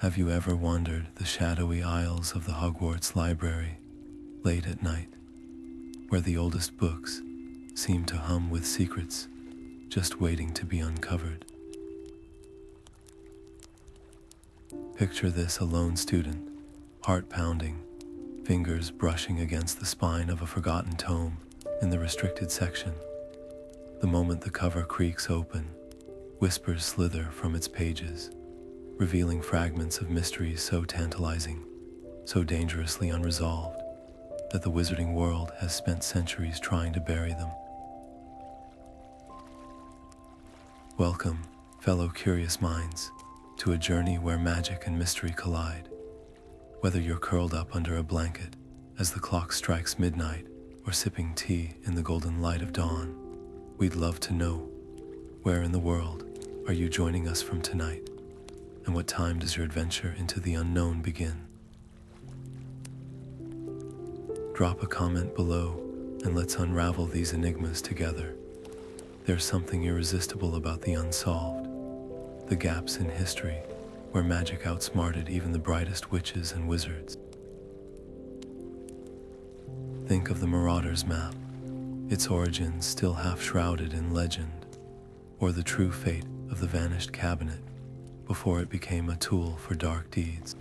Have you ever wandered the shadowy aisles of the Hogwarts library late at night, where the oldest books seem to hum with secrets just waiting to be uncovered? Picture this: a lone student, heart pounding, fingers brushing against the spine of a forgotten tome in the restricted section. The moment the cover creaks open, whispers slither from its pages, revealing fragments of mysteries so tantalizing, so dangerously unresolved, that the wizarding world has spent centuries trying to bury them. Welcome, fellow curious minds, to a journey where magic and mystery collide. Whether you're curled up under a blanket as the clock strikes midnight or sipping tea in the golden light of dawn, we'd love to know, where in the world are you joining us from tonight? And what time does your adventure into the unknown begin? Drop a comment below and let's unravel these enigmas together. There's something irresistible about the unsolved, the gaps in history where magic outsmarted even the brightest witches and wizards. Think of the Marauder's map, its origins still half shrouded in legend, or the true fate of the Vanished Cabinet before it became a tool for dark deeds.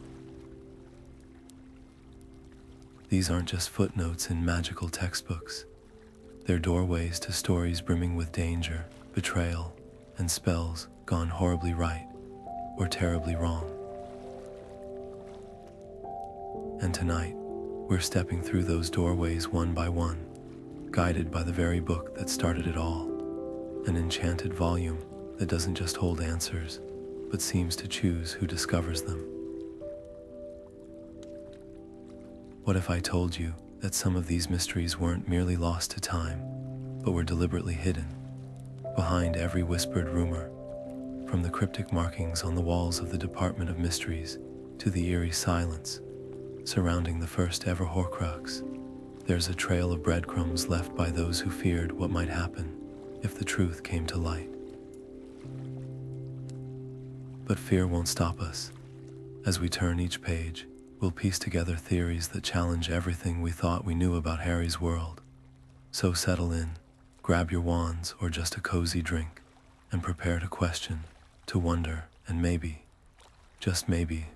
These aren't just footnotes in magical textbooks. They're doorways to stories brimming with danger, betrayal, and spells gone horribly right or terribly wrong. And tonight, we're stepping through those doorways one by one, guided by the very book that started it all, an enchanted volume that doesn't just hold answers, but seems to choose who discovers them. What if I told you that some of these mysteries weren't merely lost to time, but were deliberately hidden behind every whispered rumor, from the cryptic markings on the walls of the Department of Mysteries to the eerie silence surrounding the first ever Horcrux? There's a trail of breadcrumbs left by those who feared what might happen if the truth came to light. But fear won't stop us. As we turn each page, we'll piece together theories that challenge everything we thought we knew about Harry's world. So settle in, grab your wands or just a cozy drink, and prepare to question, to wonder, and maybe, just maybe,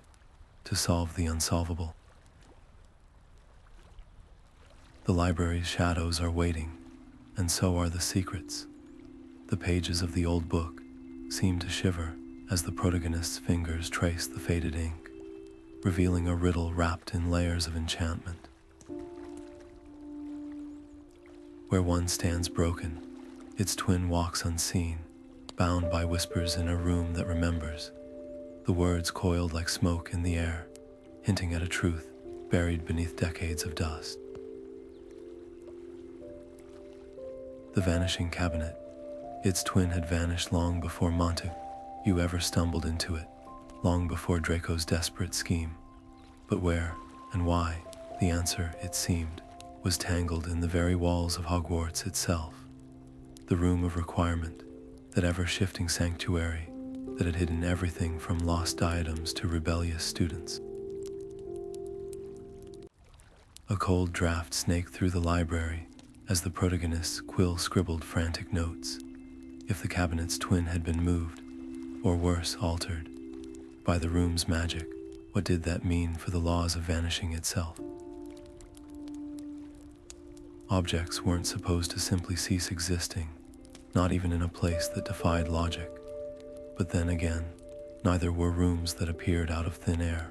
to solve the unsolvable. The library's shadows are waiting, and so are the secrets. The pages of the old book seem to shiver as the protagonist's fingers trace the faded ink, revealing a riddle wrapped in layers of enchantment. Where one stands broken, its twin walks unseen, bound by whispers in a room that remembers, the words coiled like smoke in the air, hinting at a truth buried beneath decades of dust. The Vanishing Cabinet. Its twin had vanished long before you ever stumbled into it, long before Draco's desperate scheme. But where and why? The answer, it seemed, was tangled in the very walls of Hogwarts itself, the room of requirement, that ever-shifting sanctuary that had hidden everything from lost diadems to rebellious students. A cold draft snaked through the library as the protagonist's quill scribbled frantic notes. If the cabinet's twin had been moved, or worse, altered, by the room's magic, what did that mean for the laws of vanishing itself? Objects weren't supposed to simply cease existing, not even in a place that defied logic. But then again, neither were rooms that appeared out of thin air.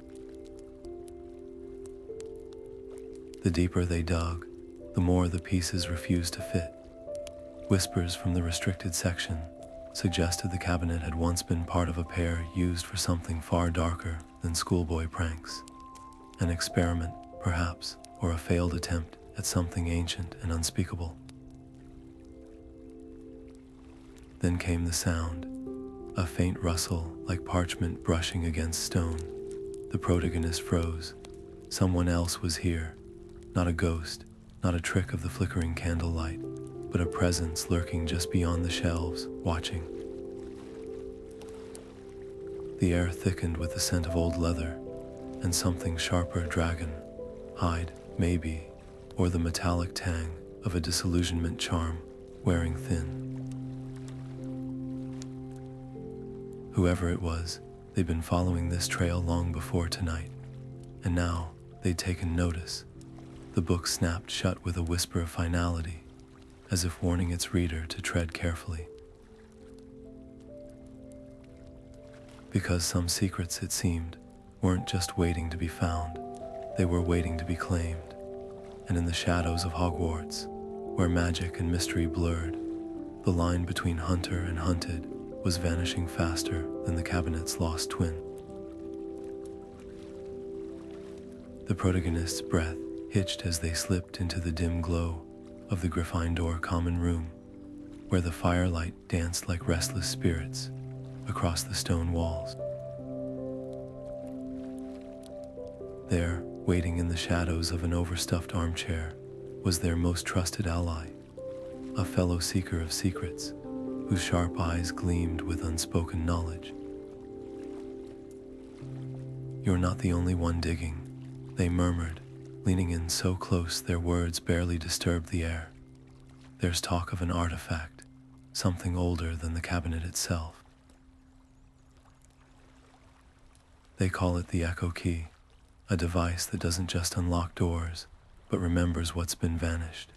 The deeper they dug, the more the pieces refused to fit. Whispers from the restricted section suggested the cabinet had once been part of a pair used for something far darker than schoolboy pranks. An experiment, perhaps, or a failed attempt at something ancient and unspeakable. Then came the sound, a faint rustle like parchment brushing against stone. The protagonist froze. Someone else was here, not a ghost, not a trick of the flickering candlelight, but a presence lurking just beyond the shelves, watching. The air thickened with the scent of old leather, and something sharper, dragon, hide, maybe, or the metallic tang of a disillusionment charm wearing thin. Whoever it was, they'd been following this trail long before tonight, and now they'd taken notice. The book snapped shut with a whisper of finality, as if warning its reader to tread carefully. Because some secrets, it seemed, weren't just waiting to be found, they were waiting to be claimed. And in the shadows of Hogwarts, where magic and mystery blurred, the line between hunter and hunted was vanishing faster than the cabinet's lost twin. The protagonist's breath hitched as they slipped into the dim glow of the Gryffindor common room, where the firelight danced like restless spirits across the stone walls. There, waiting in the shadows of an overstuffed armchair, was their most trusted ally, a fellow seeker of secrets, whose sharp eyes gleamed with unspoken knowledge. "You're not the only one digging," they murmured, leaning in so close their words barely disturbed the air. "There's talk of an artifact, something older than the cabinet itself. They call it the Echo Key, a device that doesn't just unlock doors, but remembers what's been vanished."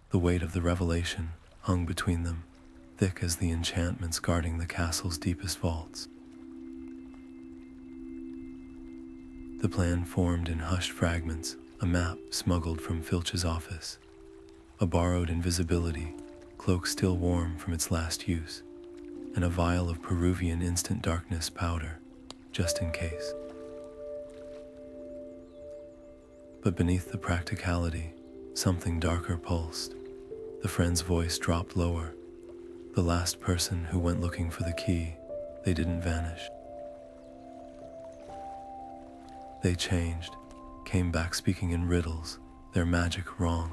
The weight of the revelation hung between them, thick as the enchantments guarding the castle's deepest vaults. The plan formed in hushed fragments, a map smuggled from Filch's office, a borrowed invisibility cloak still warm from its last use, and a vial of Peruvian instant darkness powder, just in case. But beneath the practicality, something darker pulsed. The friend's voice dropped lower. The last person who went looking for the key, they didn't vanish. They changed, came back speaking in riddles, their magic wrong.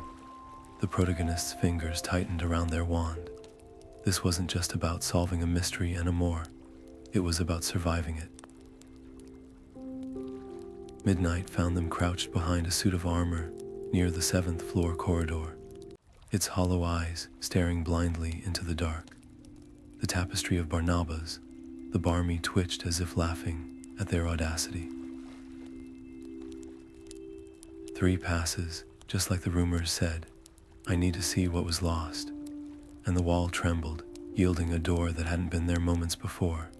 The protagonist's fingers tightened around their wand. This wasn't just about solving a mystery anymore. It was about surviving it. Midnight found them crouched behind a suit of armor near the 7th floor corridor, its hollow eyes staring blindly into the dark. The tapestry of Barnabas, the barmy twitched as if laughing at their audacity. 3 passes, just like the rumors said. "I need to see what was lost." And the wall trembled, yielding a door that hadn't been there moments before.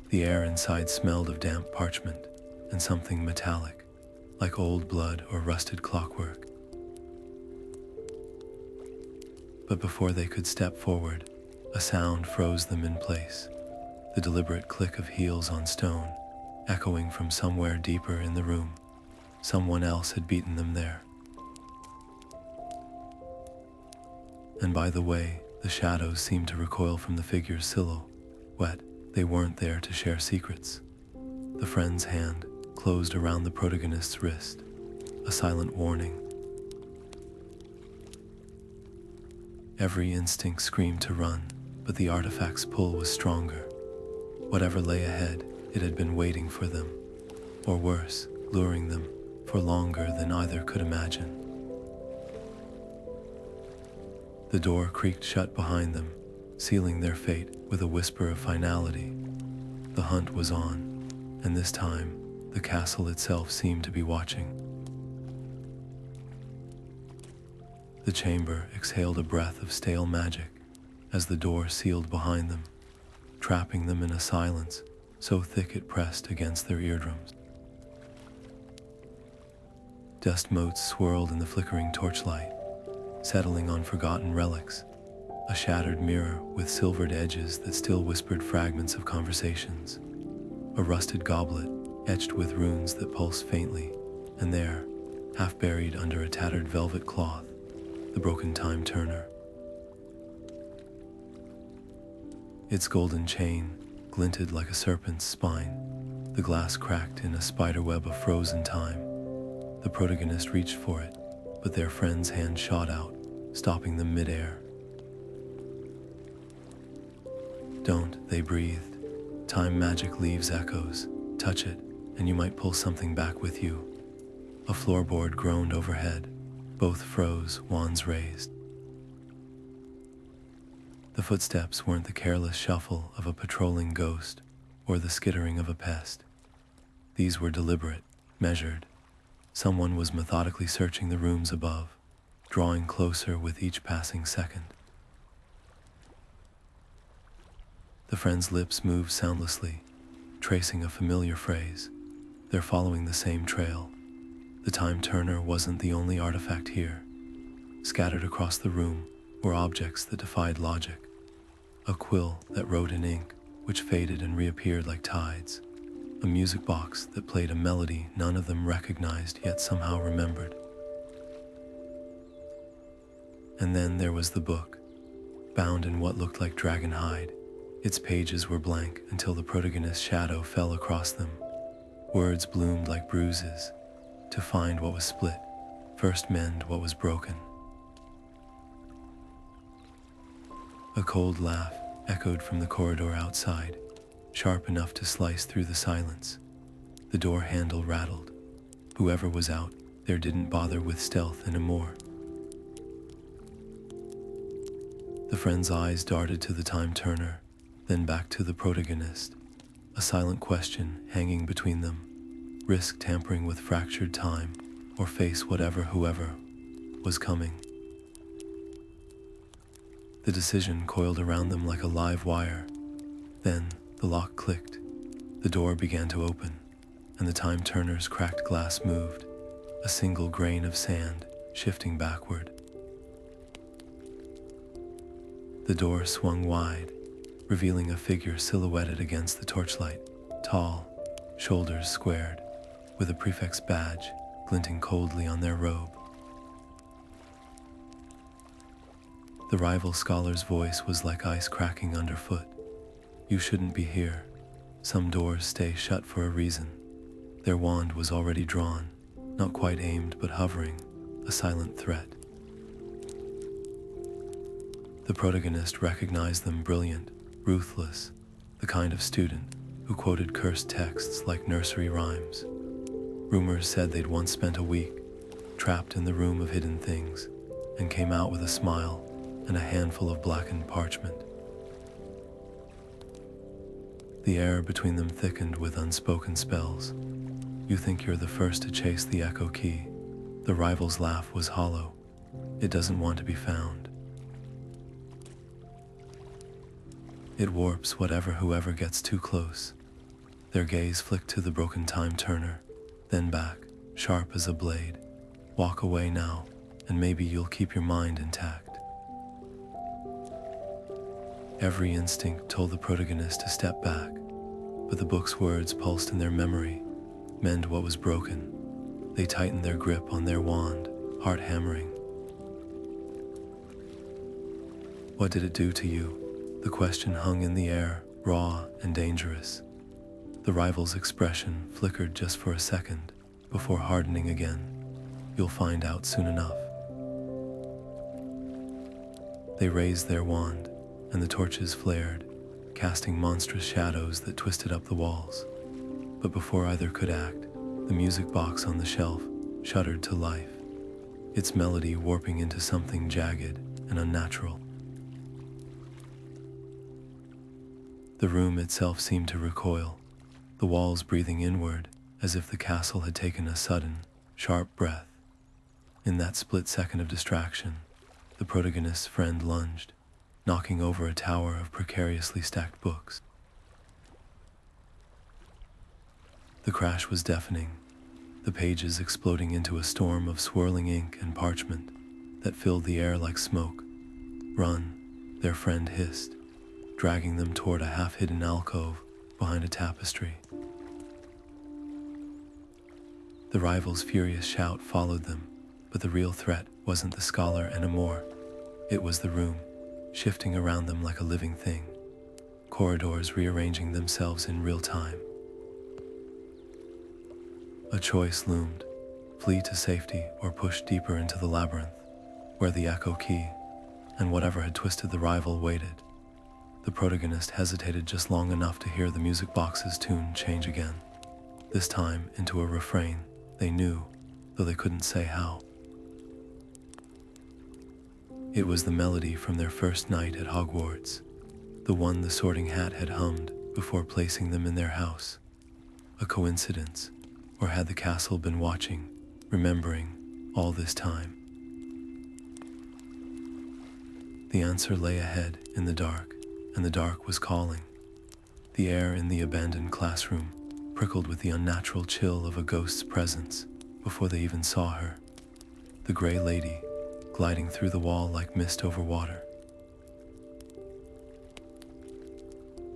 The air inside smelled of damp parchment and something metallic, like old blood or rusted clockwork. But before they could step forward, a sound froze them in place, the deliberate click of heels on stone, echoing from somewhere deeper in the room. Someone else had beaten them there. And by the way, the shadows seemed to recoil from the figure's silhouette. They weren't there to share secrets. The friend's hand closed around the protagonist's wrist, a silent warning. Every instinct screamed to run, but the artifact's pull was stronger. Whatever lay ahead, it had been waiting for them, or worse, luring them for longer than either could imagine. The door creaked shut behind them, sealing their fate with a whisper of finality. The hunt was on, and this time, the castle itself seemed to be watching. The chamber exhaled a breath of stale magic as the door sealed behind them, trapping them in a silence so thick it pressed against their eardrums. Dust motes swirled in the flickering torchlight, settling on forgotten relics, a shattered mirror with silvered edges that still whispered fragments of conversations, a rusted goblet etched with runes that pulsed faintly, and there, half buried under a tattered velvet cloth, the broken time turner. Its golden chain glinted like a serpent's spine, the glass cracked in a spiderweb of frozen time. The protagonist reached for it, but their friend's hand shot out, stopping them midair. "Don't," they breathed, Time magic leaves echoes. Touch it, and you might pull something back with you. A floorboard groaned overhead. Both froze, wands raised. The footsteps weren't the careless shuffle of a patrolling ghost or the skittering of a pest. These were deliberate, measured. Someone was methodically searching the rooms above, drawing closer with each passing second. The friends' lips moved soundlessly, tracing a familiar phrase. They're following the same trail. The time turner wasn't the only artifact here. Scattered across the room were objects that defied logic. A quill that wrote in ink, which faded and reappeared like tides. A music box that played a melody none of them recognized yet somehow remembered. And then there was the book, bound in what looked like dragon hide. Its pages were blank until the protagonist's shadow fell across them. Words bloomed like bruises. To find what was split, first mend what was broken. A cold laugh echoed from the corridor outside, sharp enough to slice through the silence. The door handle rattled. Whoever was out there didn't bother with stealth anymore. The friend's eyes darted to the time turner, then back to the protagonist. A silent question hanging between them. Risk tampering with fractured time, or face whoever was coming. The decision coiled around them like a live wire. Then the lock clicked. The door began to open, and the time turner's cracked glass moved, a single grain of sand shifting backward. The door swung wide, revealing a figure silhouetted against the torchlight, tall, shoulders squared, with a prefect's badge glinting coldly on their robe. The rival scholar's voice was like ice cracking underfoot. You shouldn't be here. Some doors stay shut for a reason. Their wand was already drawn, not quite aimed but hovering, a silent threat. The protagonist recognized them, brilliant, ruthless, the kind of student who quoted cursed texts like nursery rhymes. Rumors said they'd once spent a week trapped in the room of hidden things and came out with a smile and a handful of blackened parchment. The air between them thickened with unspoken spells. You think you're the first to chase the echo key. The rival's laugh was hollow. It doesn't want to be found. It warps whoever gets too close. Their gaze flicked to the broken time turner, then back, sharp as a blade. Walk away now, and maybe you'll keep your mind intact. Every instinct told the protagonist to step back, but the book's words pulsed in their memory. Mend what was broken. They tightened their grip on their wand, heart hammering. What did it do to you? The question hung in the air, raw and dangerous. The rival's expression flickered just for a second, before hardening again. You'll find out soon enough. They raised their wand, and the torches flared, casting monstrous shadows that twisted up the walls. But before either could act, the music box on the shelf shuddered to life, its melody warping into something jagged and unnatural. The room itself seemed to recoil, the walls breathing inward as if the castle had taken a sudden, sharp breath. In that split second of distraction, the protagonist's friend lunged, knocking over a tower of precariously stacked books. The crash was deafening, the pages exploding into a storm of swirling ink and parchment that filled the air like smoke. Run, their friend hissed, dragging them toward a half-hidden alcove behind a tapestry. The rival's furious shout followed them, but the real threat wasn't the scholar anymore. It was the room, shifting around them like a living thing, corridors rearranging themselves in real time. A choice loomed: flee to safety or push deeper into the labyrinth, where the echo key and whatever had twisted the rival waited. The protagonist hesitated just long enough to hear the music box's tune change again, this time into a refrain they knew, though they couldn't say how. It was the melody from their first night at Hogwarts, the one the Sorting Hat had hummed before placing them in their house. A coincidence, or had the castle been watching, remembering, all this time? The answer lay ahead in the dark, and the dark was calling. The air in the abandoned classroom prickled with the unnatural chill of a ghost's presence before they even saw her. The gray lady, gliding through the wall like mist over water.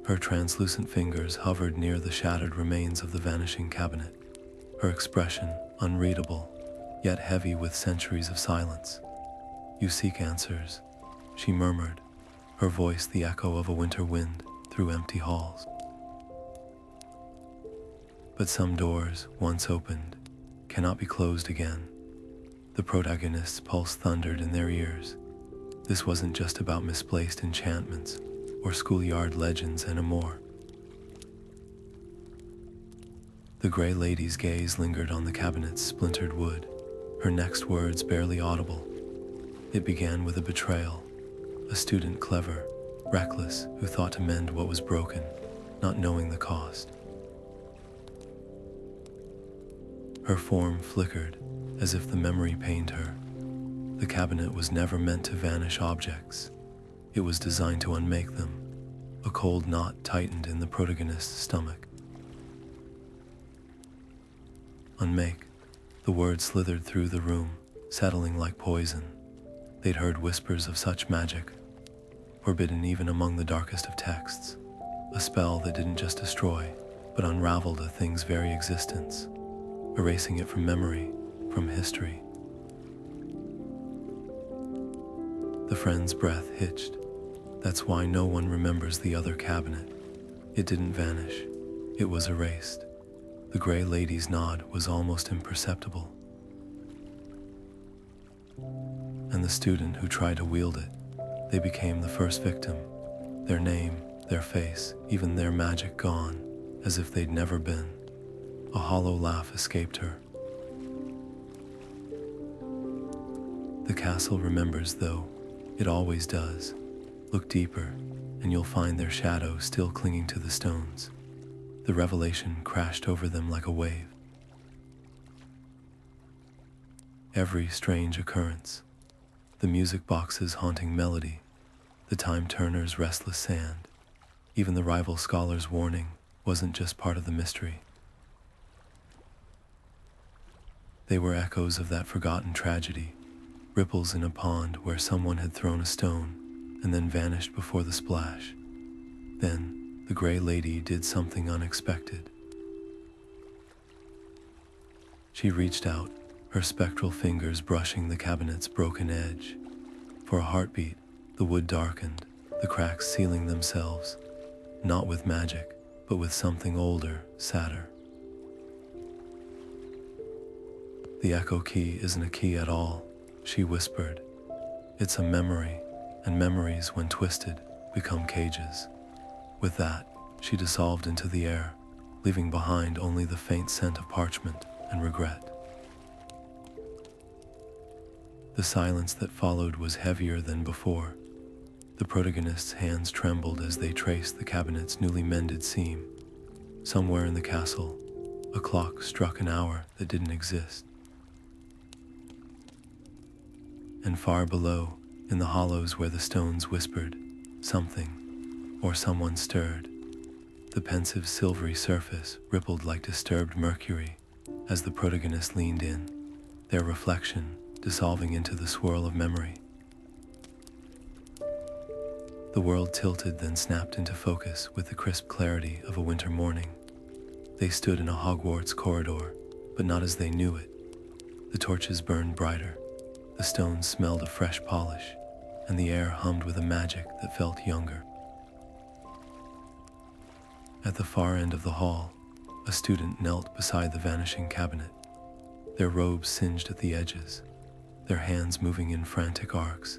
Her translucent fingers hovered near the shattered remains of the Vanishing Cabinet, her expression unreadable, yet heavy with centuries of silence. "You seek answers," she murmured, her voice the echo of a winter wind through empty halls. But some doors, once opened, cannot be closed again. The protagonist's pulse thundered in their ears. This wasn't just about misplaced enchantments or schoolyard legends and more. The gray lady's gaze lingered on the cabinet's splintered wood, her next words barely audible. It began with a betrayal, a student clever, reckless, who thought to mend what was broken, not knowing the cost. Her form flickered, as if the memory pained her. The cabinet was never meant to vanish objects. It was designed to unmake them. A cold knot tightened in the protagonist's stomach. Unmake. The word slithered through the room, settling like poison. They'd heard whispers of such magic, forbidden even among the darkest of texts. A spell that didn't just destroy, but unraveled a thing's very existence, erasing it from memory, from history. The friend's breath hitched. That's why no one remembers the other cabinet. It didn't vanish. It was erased. The gray lady's nod was almost imperceptible. And the student who tried to wield it, they became the first victim. Their name, their face, even their magic gone, as if they'd never been. A hollow laugh escaped her. The castle remembers, though. It always does. Look deeper, and you'll find their shadow still clinging to the stones. The revelation crashed over them like a wave. Every strange occurrence, the music box's haunting melody, the time-turner's restless sand, even the rival scholar's warning wasn't just part of the mystery. They were echoes of that forgotten tragedy, ripples in a pond where someone had thrown a stone and then vanished before the splash. Then, the gray lady did something unexpected. She reached out, her spectral fingers brushing the cabinet's broken edge. For a heartbeat, the wood darkened, the cracks sealing themselves, not with magic, but with something older, sadder. "The echo key isn't a key at all," she whispered. "It's a memory, and memories, when twisted, become cages." With that, she dissolved into the air, leaving behind only the faint scent of parchment and regret. The silence that followed was heavier than before. The protagonist's hands trembled as they traced the cabinet's newly mended seam. Somewhere in the castle, a clock struck an hour that didn't exist. And far below, in the hollows where the stones whispered, something, or someone stirred. The pensive silvery surface rippled like disturbed mercury as the protagonist leaned in, their reflection dissolving into the swirl of memory. The world tilted, then snapped into focus with the crisp clarity of a winter morning. They stood in a Hogwarts corridor, but not as they knew it. The torches burned brighter, the stones smelled of fresh polish, and the air hummed with a magic that felt younger. At the far end of the hall, a student knelt beside the Vanishing Cabinet, their robes singed at the edges, their hands moving in frantic arcs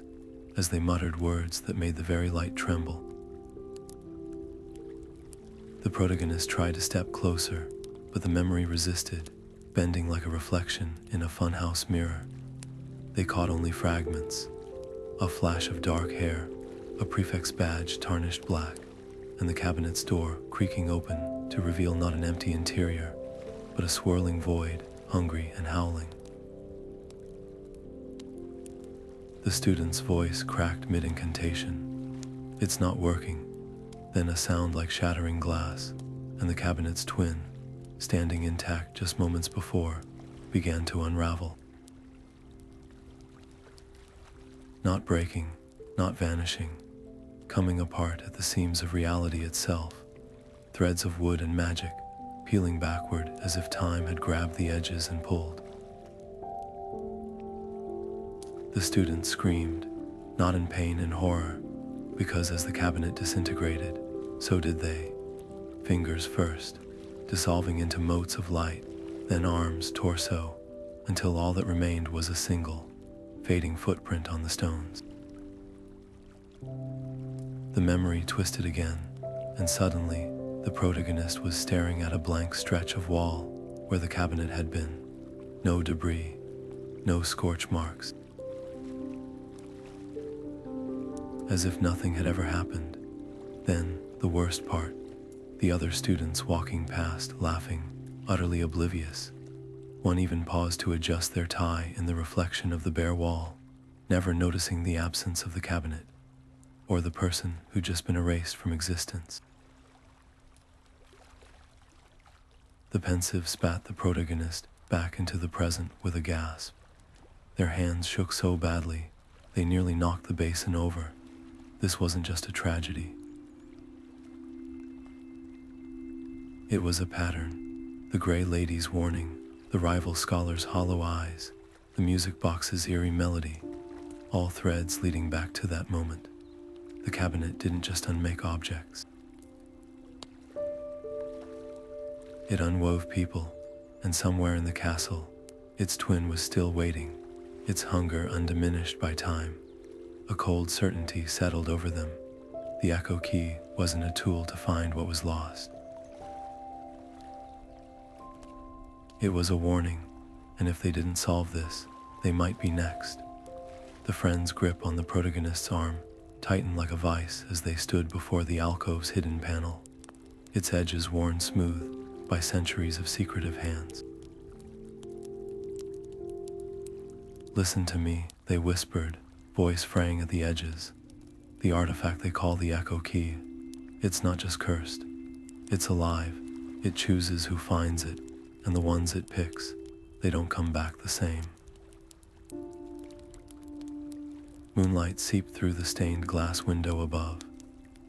as they muttered words that made the very light tremble. The protagonist tried to step closer, but the memory resisted, bending like a reflection in a funhouse mirror. They caught only fragments: a flash of dark hair, a prefect's badge tarnished black, and the cabinet's door creaking open to reveal not an empty interior, but a swirling void, hungry and howling. The student's voice cracked mid-incantation. "It's not working." Then a sound like shattering glass, and the cabinet's twin, standing intact just moments before, began to unravel. Not breaking, not vanishing, coming apart at the seams of reality itself, threads of wood and magic peeling backward as if time had grabbed the edges and pulled. The student screamed, not in pain and horror, because as the cabinet disintegrated, so did they. Fingers first, dissolving into motes of light, then arms, torso, until all that remained was a single, fading footprint on the stones. The memory twisted again, and suddenly, the protagonist was staring at a blank stretch of wall where the cabinet had been. No debris, no scorch marks. As if nothing had ever happened. Then, the worst part, the other students walking past, laughing, utterly oblivious. One even paused to adjust their tie in the reflection of the bare wall, never noticing the absence of the cabinet, or the person who'd just been erased from existence. The Pensive spat the protagonist back into the present with a gasp. Their hands shook so badly, they nearly knocked the basin over. This wasn't just a tragedy. It was a pattern. The Grey Lady's warning, the rival scholar's hollow eyes, the music box's eerie melody, all threads leading back to that moment. The cabinet didn't just unmake objects. It unwove people, and somewhere in the castle, its twin was still waiting, its hunger undiminished by time. A cold certainty settled over them. The echo key wasn't a tool to find what was lost. It was a warning, and if they didn't solve this, they might be next. The friend's grip on the protagonist's arm tightened like a vice as they stood before the alcove's hidden panel, its edges worn smooth by centuries of secretive hands. "Listen to me," they whispered, voice fraying at the edges. "The artifact they call the echo key, it's not just cursed. It's alive. It chooses who finds it, and the ones it picks, they don't come back the same." Moonlight seeped through the stained glass window above,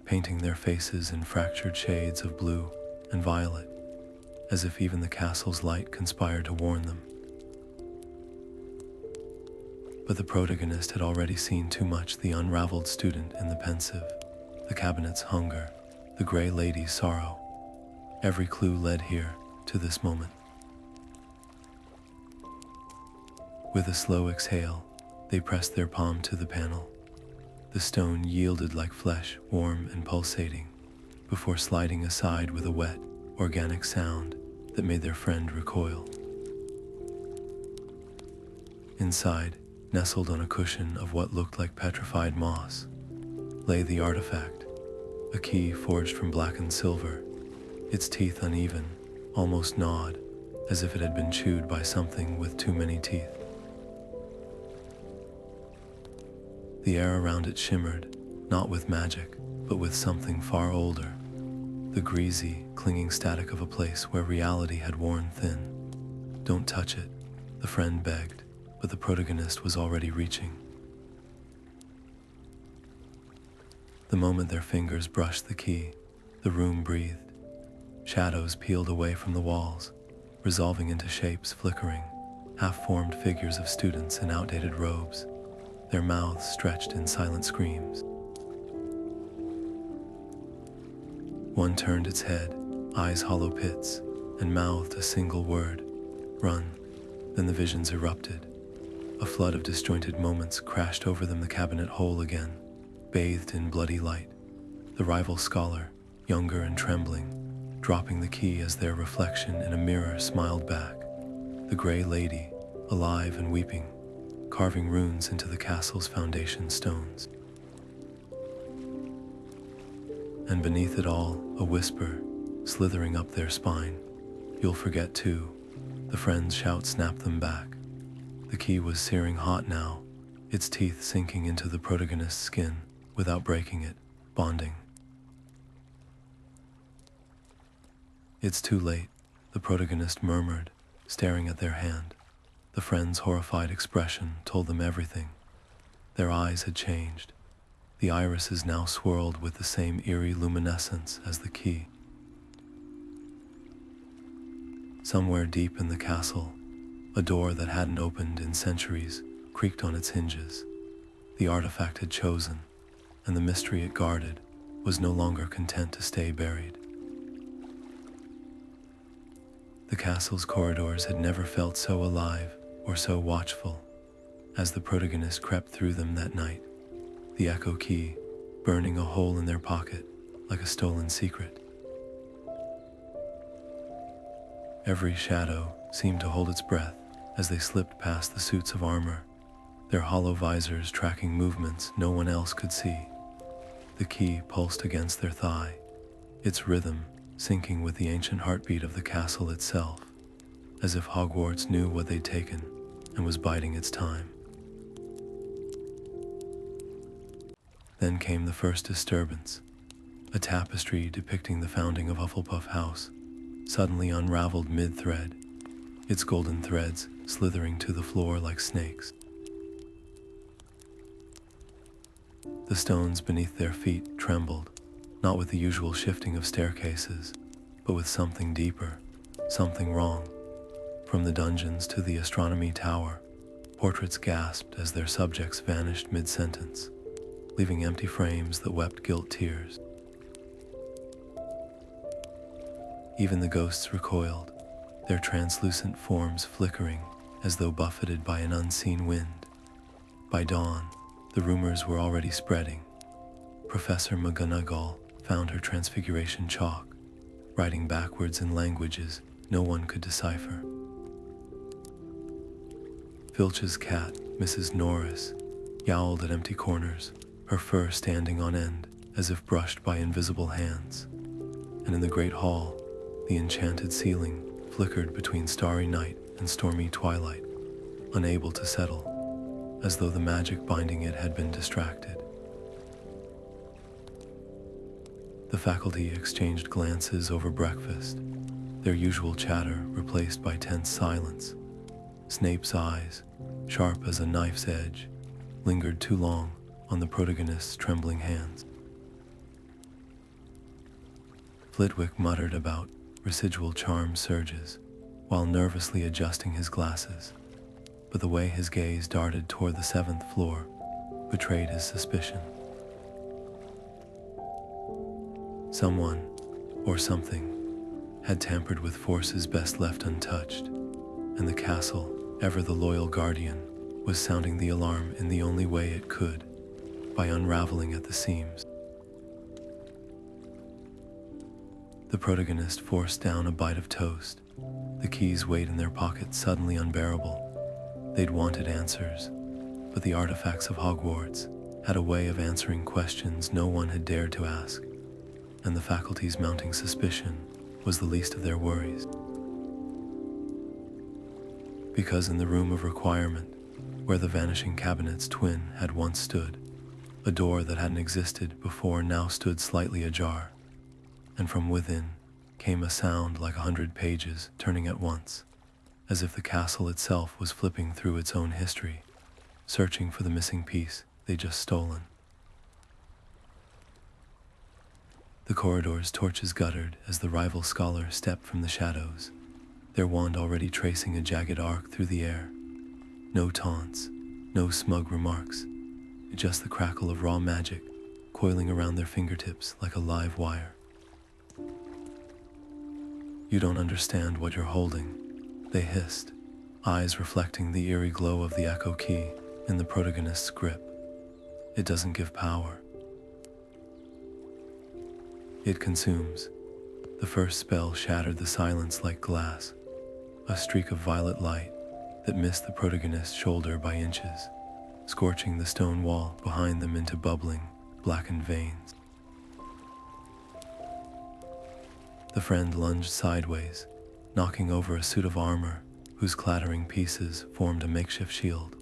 painting their faces in fractured shades of blue and violet, as if even the castle's light conspired to warn them. But the protagonist had already seen too much: the unraveled student in the Pensive, the cabinet's hunger, the Grey Lady's sorrow. Every clue led here, to this moment. With a slow exhale, they pressed their palm to the panel. The stone yielded like flesh, warm and pulsating, before sliding aside with a wet, organic sound that made their friend recoil. Inside, nestled on a cushion of what looked like petrified moss, lay the artifact, a key forged from blackened silver, its teeth uneven, almost gnawed, as if it had been chewed by something with too many teeth. The air around it shimmered, not with magic, but with something far older, the greasy, clinging static of a place where reality had worn thin. "Don't touch it," the friend begged, but the protagonist was already reaching. The moment their fingers brushed the key, the room breathed. Shadows peeled away from the walls, resolving into shapes flickering, half-formed figures of students in outdated robes, their mouths stretched in silent screams. One turned its head, eyes hollow pits, and mouthed a single word: "Run." Then the visions erupted. A flood of disjointed moments crashed over them, the cabinet whole again, bathed in bloody light. The rival scholar, younger and trembling, dropping the key as their reflection in a mirror smiled back. The gray lady, alive and weeping, carving runes into the castle's foundation stones. And beneath it all, a whisper, slithering up their spine. "You'll forget too." The friend's shout snapped them back. The key was searing hot now, its teeth sinking into the protagonist's skin without breaking it, bonding. "It's too late," the protagonist murmured, staring at their hand. The friend's horrified expression told them everything. Their eyes had changed. The irises now swirled with the same eerie luminescence as the key. Somewhere deep in the castle, a door that hadn't opened in centuries creaked on its hinges. The artifact had chosen, and the mystery it guarded was no longer content to stay buried. The castle's corridors had never felt so alive or so watchful as the protagonist crept through them that night, the echo key burning a hole in their pocket like a stolen secret. Every shadow seemed to hold its breath as they slipped past the suits of armor, their hollow visors tracking movements no one else could see. The key pulsed against their thigh, its rhythm syncing with the ancient heartbeat of the castle itself, as if Hogwarts knew what they'd taken and was biding its time. Then came the first disturbance. A tapestry depicting the founding of Hufflepuff House suddenly unraveled mid-thread, its golden threads slithering to the floor like snakes. The stones beneath their feet trembled, not with the usual shifting of staircases, but with something deeper, something wrong. From the dungeons to the astronomy tower, portraits gasped as their subjects vanished mid-sentence, leaving empty frames that wept guilt tears. Even the ghosts recoiled, their translucent forms flickering as though buffeted by an unseen wind. By dawn, the rumors were already spreading. Professor McGonagall found her transfiguration chalk, writing backwards in languages no one could decipher. Filch's cat, Mrs. Norris, yowled at empty corners, her fur standing on end as if brushed by invisible hands. And in the great hall, the enchanted ceiling flickered between starry night and stormy twilight, unable to settle, as though the magic binding it had been distracted. The faculty exchanged glances over breakfast, their usual chatter replaced by tense silence. Snape's eyes, sharp as a knife's edge, lingered too long on the protagonist's trembling hands. Flitwick muttered about residual charm surges while nervously adjusting his glasses, but the way his gaze darted toward the 7th floor betrayed his suspicion. Someone, or something, had tampered with forces best left untouched, and the castle, ever the loyal guardian, was sounding the alarm in the only way it could, by unraveling at the seams. The protagonist forced down a bite of toast, the key's weight in their pocket suddenly unbearable. They'd wanted answers, but the artifacts of Hogwarts had a way of answering questions no one had dared to ask, and the faculty's mounting suspicion was the least of their worries. Because in the room of requirement, where the Vanishing Cabinet's twin had once stood, a door that hadn't existed before now stood slightly ajar, and from within came a sound like 100 pages turning at once, as if the castle itself was flipping through its own history, searching for the missing piece they'd just stolen. The corridor's torches guttered as the rival scholar stepped from the shadows, their wand already tracing a jagged arc through the air. No taunts, no smug remarks, just the crackle of raw magic coiling around their fingertips like a live wire. "You don't understand what you're holding," they hissed, eyes reflecting the eerie glow of the echo key in the protagonist's grip. "It doesn't give power. It consumes." The first spell shattered the silence like glass, a streak of violet light that missed the protagonist's shoulder by inches, scorching the stone wall behind them into bubbling, blackened veins. The friend lunged sideways, knocking over a suit of armor whose clattering pieces formed a makeshift shield.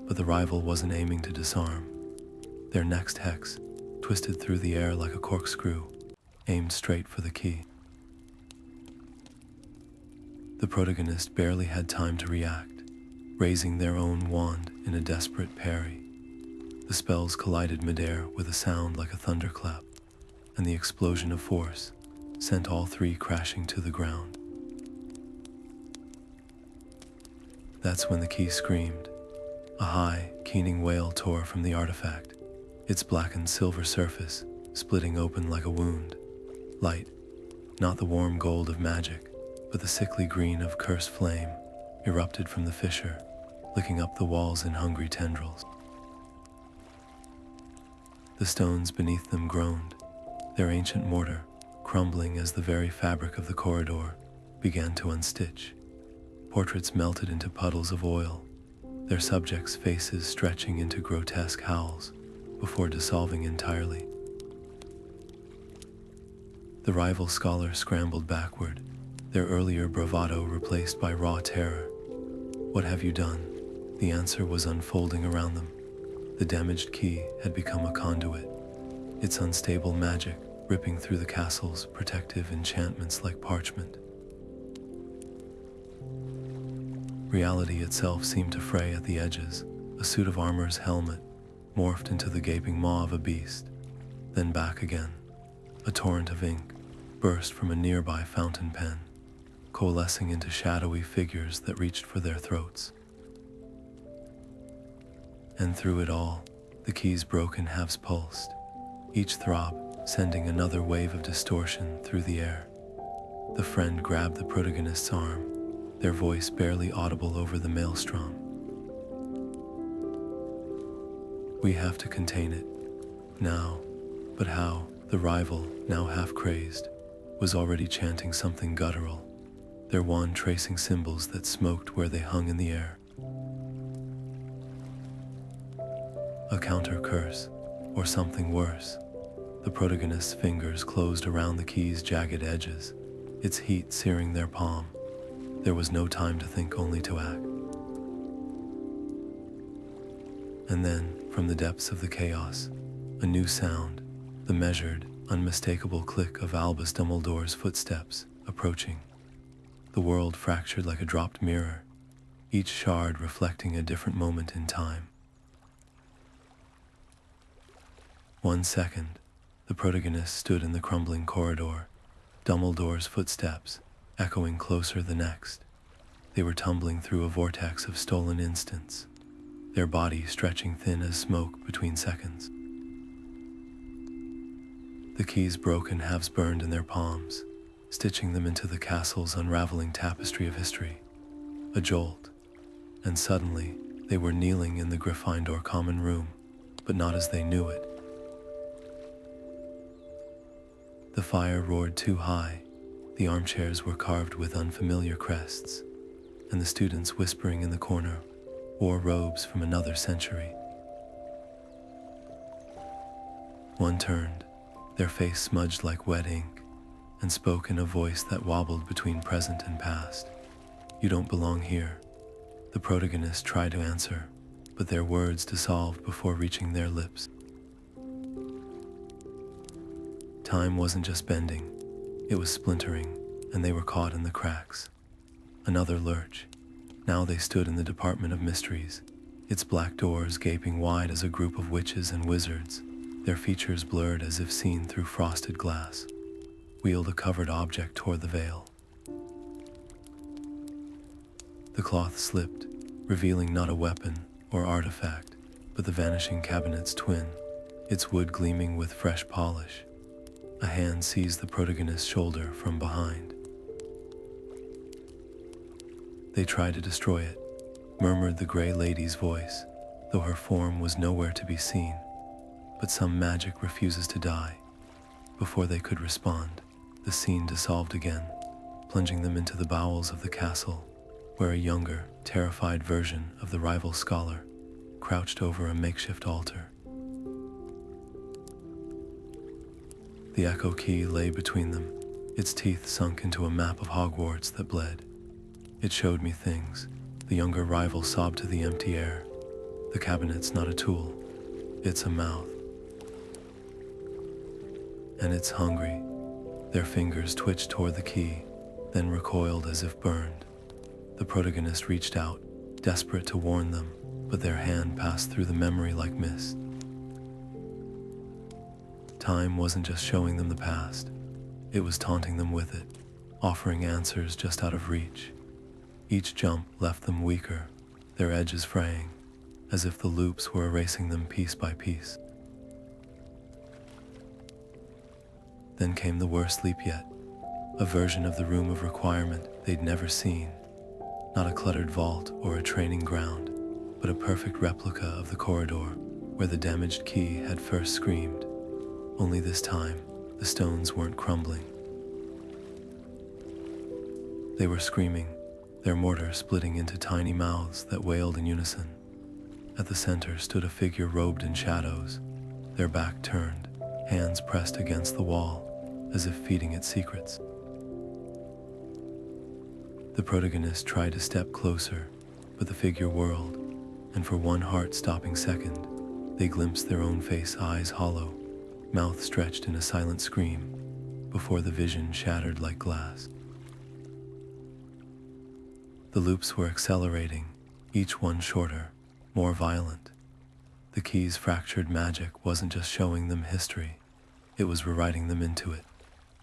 But the rival wasn't aiming to disarm. Their next hex twisted through the air like a corkscrew, aimed straight for the key. The protagonist barely had time to react, raising their own wand in a desperate parry. The spells collided midair with a sound like a thunderclap, and the explosion of force sent all three crashing to the ground. That's when the key screamed. A high, keening wail tore from the artifact, its blackened silver surface splitting open like a wound. Light, not the warm gold of magic, but the sickly green of cursed flame, erupted from the fissure, licking up the walls in hungry tendrils. The stones beneath them groaned, their ancient mortar crumbling as the very fabric of the corridor began to unstitch. Portraits melted into puddles of oil, their subjects' faces stretching into grotesque howls before dissolving entirely. The rival scholar scrambled backward, their earlier bravado replaced by raw terror. What have you done? The answer was unfolding around them. The damaged key had become a conduit, its unstable magic ripping through the castle's protective enchantments like parchment. Reality itself seemed to fray at the edges. A suit of armor's helmet morphed into the gaping maw of a beast, then back again. A torrent of ink burst from a nearby fountain pen, coalescing into shadowy figures that reached for their throats. And through it all, the key's broken halves pulsed, each throb sending another wave of distortion through the air. The friend grabbed the protagonist's arm, their voice barely audible over the maelstrom. We have to contain it. Now. But how? The rival, now half crazed, was already chanting something guttural, their wand tracing symbols that smoked where they hung in the air. A counter curse, or something worse. The protagonist's fingers closed around the key's jagged edges, its heat searing their palm. There was no time to think, only to act. And then, from the depths of the chaos, a new sound, the measured, unmistakable click of Albus Dumbledore's footsteps approaching. The world fractured like a dropped mirror, each shard reflecting a different moment in time. 1 second, the protagonist stood in the crumbling corridor, Dumbledore's footsteps echoing closer the next. They were tumbling through a vortex of stolen instants, their bodies stretching thin as smoke between seconds. The key's broken halves burned in their palms, stitching them into the castle's unraveling tapestry of history. A jolt, and suddenly they were kneeling in the Gryffindor common room, but not as they knew it. The fire roared too high, the armchairs were carved with unfamiliar crests, and the students whispering in the corner wore robes from another century. One turned, their face smudged like wet ink, and spoke in a voice that wobbled between present and past. You don't belong here. The protagonist tried to answer, but their words dissolved before reaching their lips. Time wasn't just bending, it was splintering, and they were caught in the cracks. Another lurch. Now they stood in the Department of Mysteries, its black doors gaping wide as a group of witches and wizards, their features blurred as if seen through frosted glass. Wheeled a covered object toward the veil. The cloth slipped, revealing not a weapon or artifact, but the Vanishing Cabinet's twin, its wood gleaming with fresh polish. A hand seized the protagonist's shoulder from behind. They tried to destroy it, murmured the gray lady's voice, though her form was nowhere to be seen. But some magic refuses to die. Before they could respond, the scene dissolved again, plunging them into the bowels of the castle, where a younger, terrified version of the rival scholar crouched over a makeshift altar. The echo key lay between them, its teeth sunk into a map of Hogwarts that bled. It showed me things. The younger rival sobbed to the empty air. The cabinet's not a tool, it's a mouth. And it's hungry. Their fingers twitched toward the key, then recoiled as if burned. The protagonist reached out, desperate to warn them, but their hand passed through the memory like mist. Time wasn't just showing them the past, it was taunting them with it, offering answers just out of reach. Each jump left them weaker, their edges fraying, as if the loops were erasing them piece by piece. Then came the worst leap yet, a version of the room of requirement they'd never seen. Not a cluttered vault or a training ground, but a perfect replica of the corridor where the damaged key had first screamed. Only this time, the stones weren't crumbling. They were screaming, their mortar splitting into tiny mouths that wailed in unison. At the center stood a figure robed in shadows, their back turned, hands pressed against the wall, as if feeding it secrets. The protagonist tried to step closer, but the figure whirled, and for one heart-stopping second, they glimpsed their own face, eyes hollow, mouth stretched in a silent scream, before the vision shattered like glass. The loops were accelerating, each one shorter, more violent. The key's fractured magic wasn't just showing them history, it was rewriting them into it,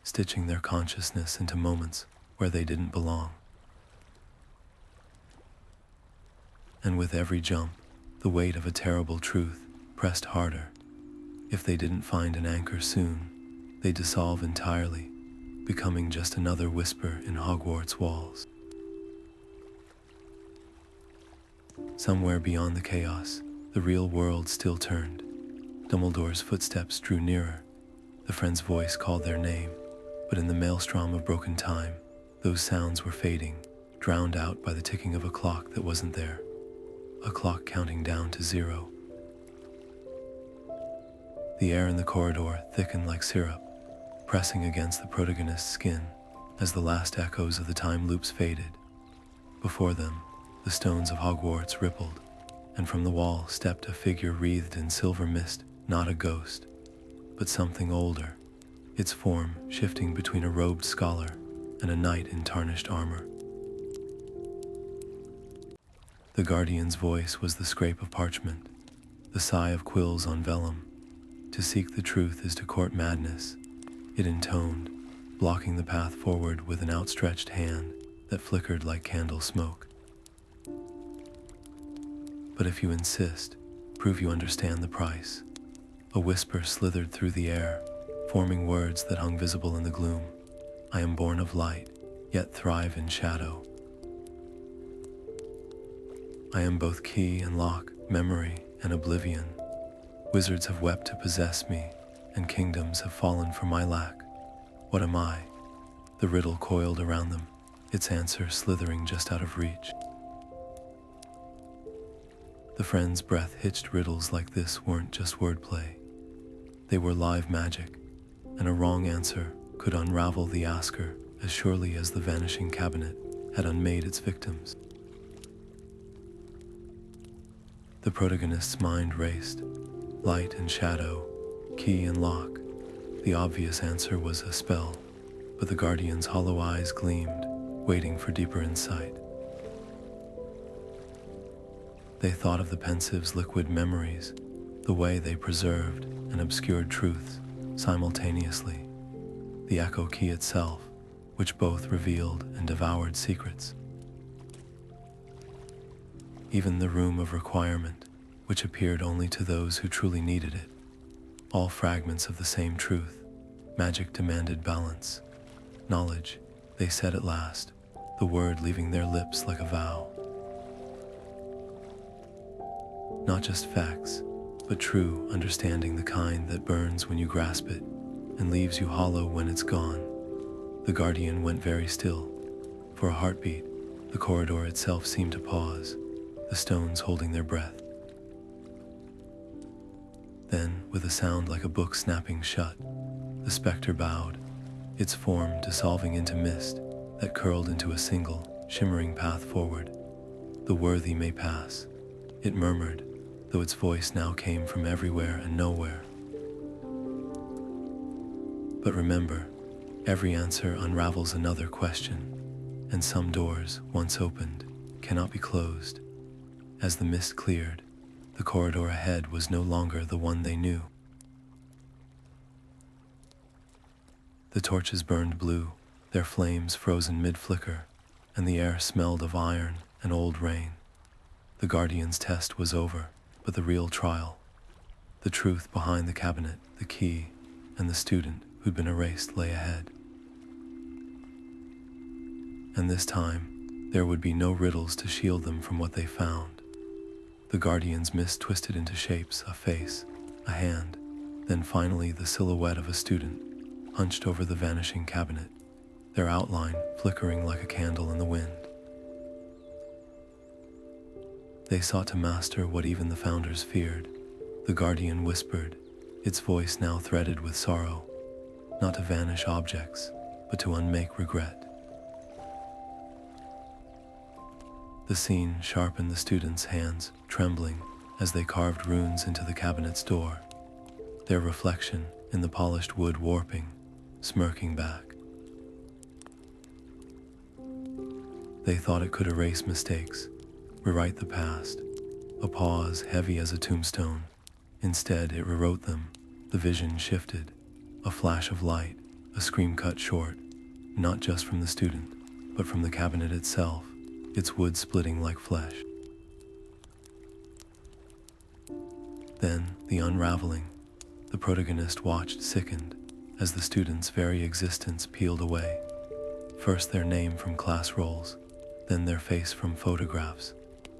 stitching their consciousness into moments where they didn't belong. And with every jump, the weight of a terrible truth pressed harder. If they didn't find an anchor soon, they'd dissolve entirely, becoming just another whisper in Hogwarts walls. Somewhere beyond the chaos, the real world still turned. Dumbledore's footsteps drew nearer. The friend's voice called their name, but in the maelstrom of broken time, those sounds were fading, drowned out by the ticking of a clock that wasn't there. A clock counting down to 0. The air in the corridor thickened like syrup, pressing against the protagonist's skin as the last echoes of the time loops faded. Before them, the stones of Hogwarts rippled, and from the wall stepped a figure wreathed in silver mist, not a ghost, but something older, its form shifting between a robed scholar and a knight in tarnished armor. The guardian's voice was the scrape of parchment, the sigh of quills on vellum. To seek the truth is to court madness, it intoned, blocking the path forward with an outstretched hand that flickered like candle smoke. But if you insist, prove you understand the price. A whisper slithered through the air, forming words that hung visible in the gloom. I am born of light, yet thrive in shadow. I am both key and lock, memory and oblivion. Wizards have wept to possess me, and kingdoms have fallen for my lack. What am I? The riddle coiled around them, its answer slithering just out of reach. The friend's breath hitched. Riddles like this weren't just wordplay. They were live magic, and a wrong answer could unravel the asker as surely as the Vanishing Cabinet had unmade its victims. The protagonist's mind raced. Light and shadow, key and lock. The obvious answer was a spell, but the guardian's hollow eyes gleamed, waiting for deeper insight. They thought of the Pensive's liquid memories, the way they preserved and obscured truths simultaneously. The echo key itself, which both revealed and devoured secrets. Even the room of requirement, which appeared only to those who truly needed it. All fragments of the same truth. Magic demanded balance. Knowledge, they said at last, the word leaving their lips like a vow. Not just facts, but true understanding, the kind that burns when you grasp it and leaves you hollow when it's gone. The guardian went very still. For a heartbeat, the corridor itself seemed to pause, the stones holding their breath. Then, with a sound like a book snapping shut, the specter bowed, its form dissolving into mist that curled into a single, shimmering path forward. The worthy may pass, it murmured, though its voice now came from everywhere and nowhere. But remember, every answer unravels another question, and some doors, once opened, cannot be closed. As the mist cleared, the corridor ahead was no longer the one they knew. The torches burned blue, their flames frozen mid-flicker, and the air smelled of iron and old rain. The guardian's test was over, but the real trial, the truth behind the cabinet, the key, and the student who'd been erased lay ahead. And this time, there would be no riddles to shield them from what they found. The guardian's mist twisted into shapes, a face, a hand, then finally the silhouette of a student, hunched over the vanishing cabinet, their outline flickering like a candle in the wind. They sought to master what even the founders feared. The guardian whispered, its voice now threaded with sorrow, not to vanish objects, but to unmake regret. The scene sharpened the students' hands, trembling as they carved runes into the cabinet's door, their reflection in the polished wood warping, smirking back. They thought it could erase mistakes, rewrite the past, a pause heavy as a tombstone. Instead, it rewrote them. The vision shifted, a flash of light, a scream cut short, not just from the student, but from the cabinet itself, its wood splitting like flesh. Then, the unraveling. The protagonist watched sickened as the student's very existence peeled away. First their name from class rolls, then their face from photographs,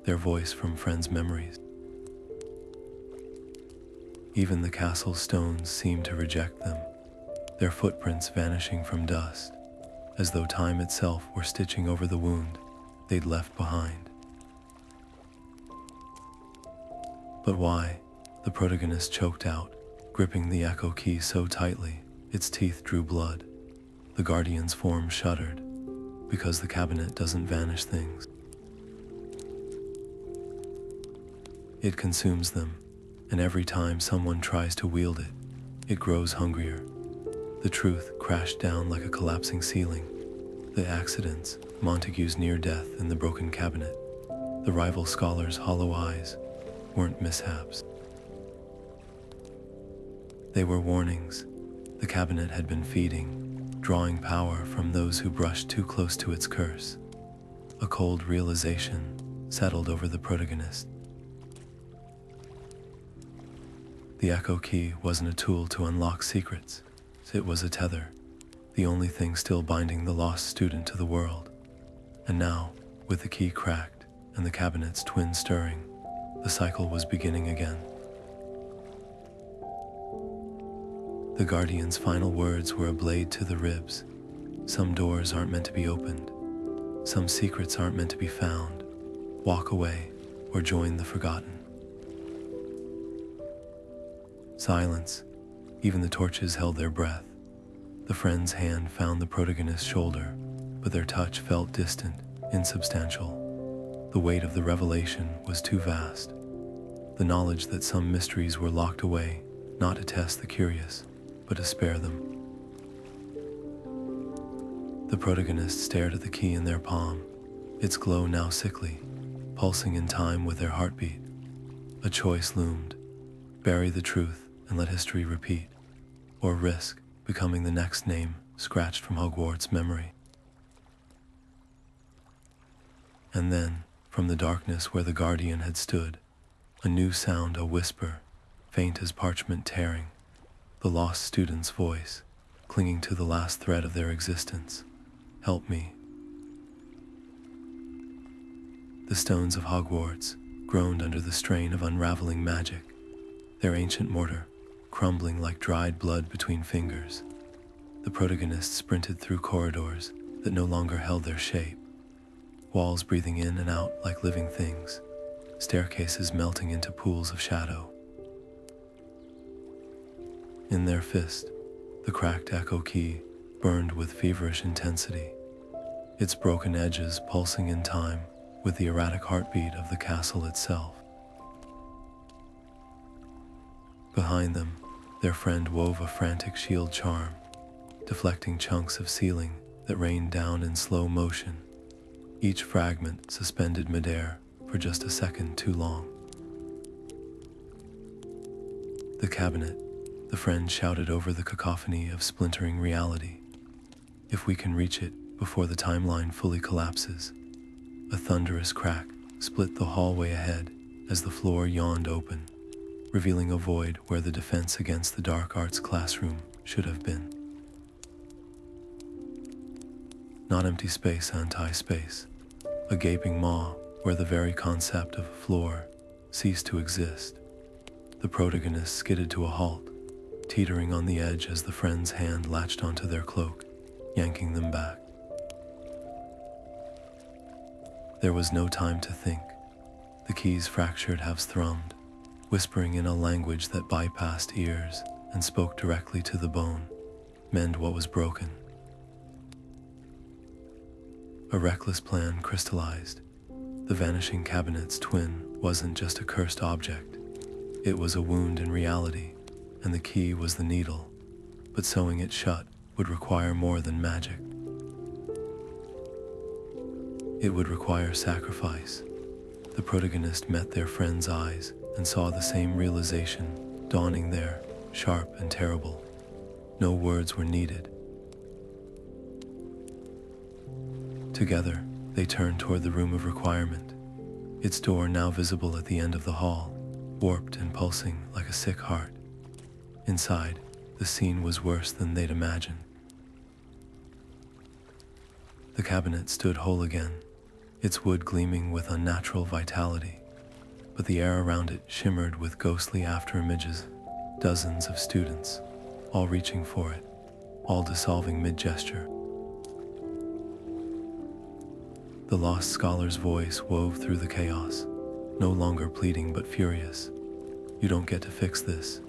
their voice from friends' memories. Even the castle's stones seemed to reject them, their footprints vanishing from dust, as though time itself were stitching over the wound they'd left behind. But why? The protagonist choked out, gripping the echo key so tightly, its teeth drew blood. The guardian's form shuddered, because the cabinet doesn't vanish things. It consumes them, and every time someone tries to wield it, it grows hungrier. The truth crashed down like a collapsing ceiling. The accidents, Montague's near death in the broken cabinet, the rival scholar's hollow eyes, weren't mishaps. They were warnings. The cabinet had been feeding, drawing power from those who brushed too close to its curse. A cold realization settled over the protagonist. The echo key wasn't a tool to unlock secrets. It was a tether, the only thing still binding the lost student to the world. And now, with the key cracked and the cabinet's twin stirring, the cycle was beginning again. The guardian's final words were a blade to the ribs. Some doors aren't meant to be opened. Some secrets aren't meant to be found. Walk away or join the forgotten. Silence. Even the torches held their breath. The friend's hand found the protagonist's shoulder, but their touch felt distant, insubstantial. The weight of the revelation was too vast. The knowledge that some mysteries were locked away, not to test the curious, but to spare them. The protagonist stared at the key in their palm, its glow now sickly, pulsing in time with their heartbeat. A choice loomed: bury the truth and let history repeat, or risk becoming the next name scratched from Hogwarts' memory. And then, from the darkness where the guardian had stood, a new sound, a whisper, faint as parchment tearing, the lost student's voice, clinging to the last thread of their existence. Help me. The stones of Hogwarts groaned under the strain of unraveling magic, their ancient mortar crumbling like dried blood between fingers. The protagonist sprinted through corridors that no longer held their shape, walls breathing in and out like living things, staircases melting into pools of shadow. In their fist, the cracked echo key burned with feverish intensity, its broken edges pulsing in time with the erratic heartbeat of the castle itself. Behind them, their friend wove a frantic shield charm, deflecting chunks of ceiling that rained down in slow motion, each fragment suspended midair for just a second too long. The cabinet, the friend shouted over the cacophony of splintering reality. If we can reach it before the timeline fully collapses. A thunderous crack split the hallway ahead as the floor yawned open, revealing a void where the defense against the dark arts classroom should have been. Not empty space, anti-space, a gaping maw where the very concept of a floor ceased to exist. The protagonist skidded to a halt, teetering on the edge as the friend's hand latched onto their cloak, yanking them back. There was no time to think. The key's fractured halves thrummed, whispering in a language that bypassed ears and spoke directly to the bone. Mend what was broken. A reckless plan crystallized. The Vanishing Cabinet's twin wasn't just a cursed object. It was a wound in reality, and the key was the needle, but sewing it shut would require more than magic. It would require sacrifice. The protagonist met their friend's eyes and saw the same realization dawning there, sharp and terrible. No words were needed. Together, they turned toward the room of requirement, its door now visible at the end of the hall, warped and pulsing like a sick heart. Inside, the scene was worse than they'd imagined. The cabinet stood whole again, its wood gleaming with unnatural vitality, but the air around it shimmered with ghostly afterimages. Dozens of students, all reaching for it, all dissolving mid-gesture. The lost scholar's voice wove through the chaos, no longer pleading but furious. You don't get to fix this.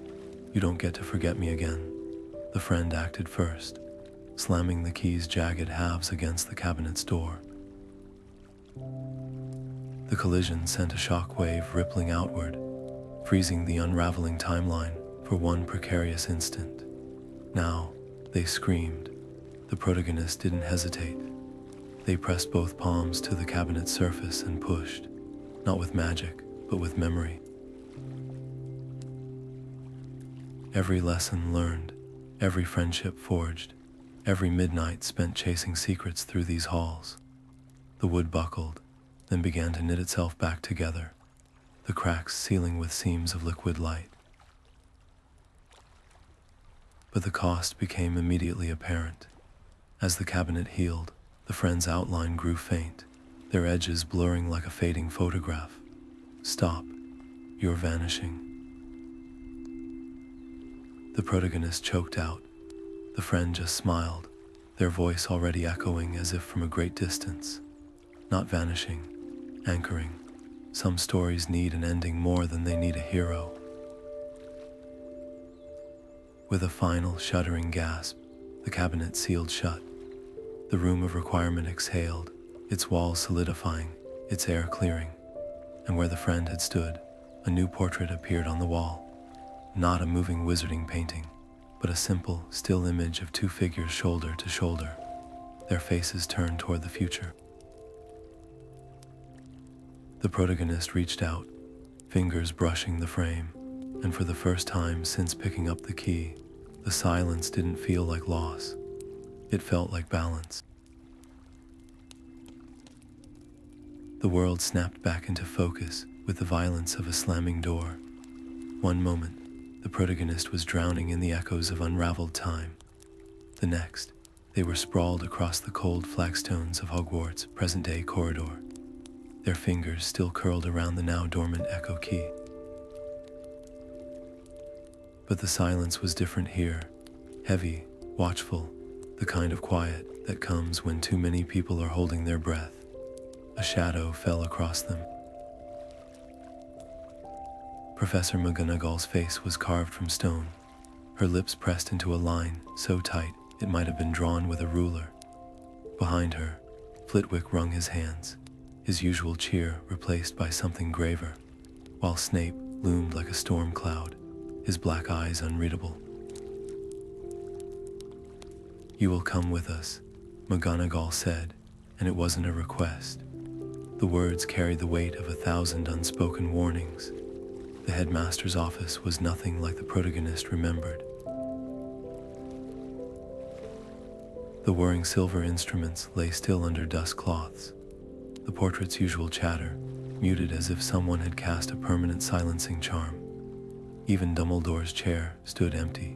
You don't get to forget me again. The friend acted first, slamming the key's jagged halves against the cabinet's door. The collision sent a shockwave rippling outward, freezing the unraveling timeline for one precarious instant. Now, they screamed. The protagonist didn't hesitate. They pressed both palms to the cabinet's surface and pushed, not with magic, but with memory. Every lesson learned, every friendship forged, every midnight spent chasing secrets through these halls. The wood buckled, then began to knit itself back together, the cracks sealing with seams of liquid light. But the cost became immediately apparent. As the cabinet healed, the friend's outline grew faint, their edges blurring like a fading photograph. Stop, you're vanishing. The protagonist choked out. The friend just smiled, their voice already echoing as if from a great distance. Not vanishing, anchoring. Some stories need an ending more than they need a hero. With a final shuddering gasp, the cabinet sealed shut. The room of requirement exhaled, its walls solidifying, its air clearing. And where the friend had stood, a new portrait appeared on the wall. Not a moving wizarding painting, but a simple, still image of two figures shoulder to shoulder, their faces turned toward the future. The protagonist reached out, fingers brushing the frame, and for the first time since picking up the key, the silence didn't feel like loss. It felt like balance. The world snapped back into focus with the violence of a slamming door. One moment, the protagonist was drowning in the echoes of unraveled time. The next, they were sprawled across the cold flagstones of Hogwarts' present-day corridor, their fingers still curled around the now dormant echo key. But the silence was different here, heavy, watchful, the kind of quiet that comes when too many people are holding their breath. A shadow fell across them. Professor McGonagall's face was carved from stone, her lips pressed into a line so tight it might have been drawn with a ruler. Behind her, Flitwick wrung his hands, his usual cheer replaced by something graver, while Snape loomed like a storm cloud, his black eyes unreadable. "You will come with us," McGonagall said, and it wasn't a request. The words carried the weight of 1,000 unspoken warnings. The headmaster's office was nothing like the Protagonist remembered. The whirring silver instruments lay still under dust cloths, the portrait's usual chatter muted as if someone had cast a permanent silencing charm. Even Dumbledore's chair stood empty,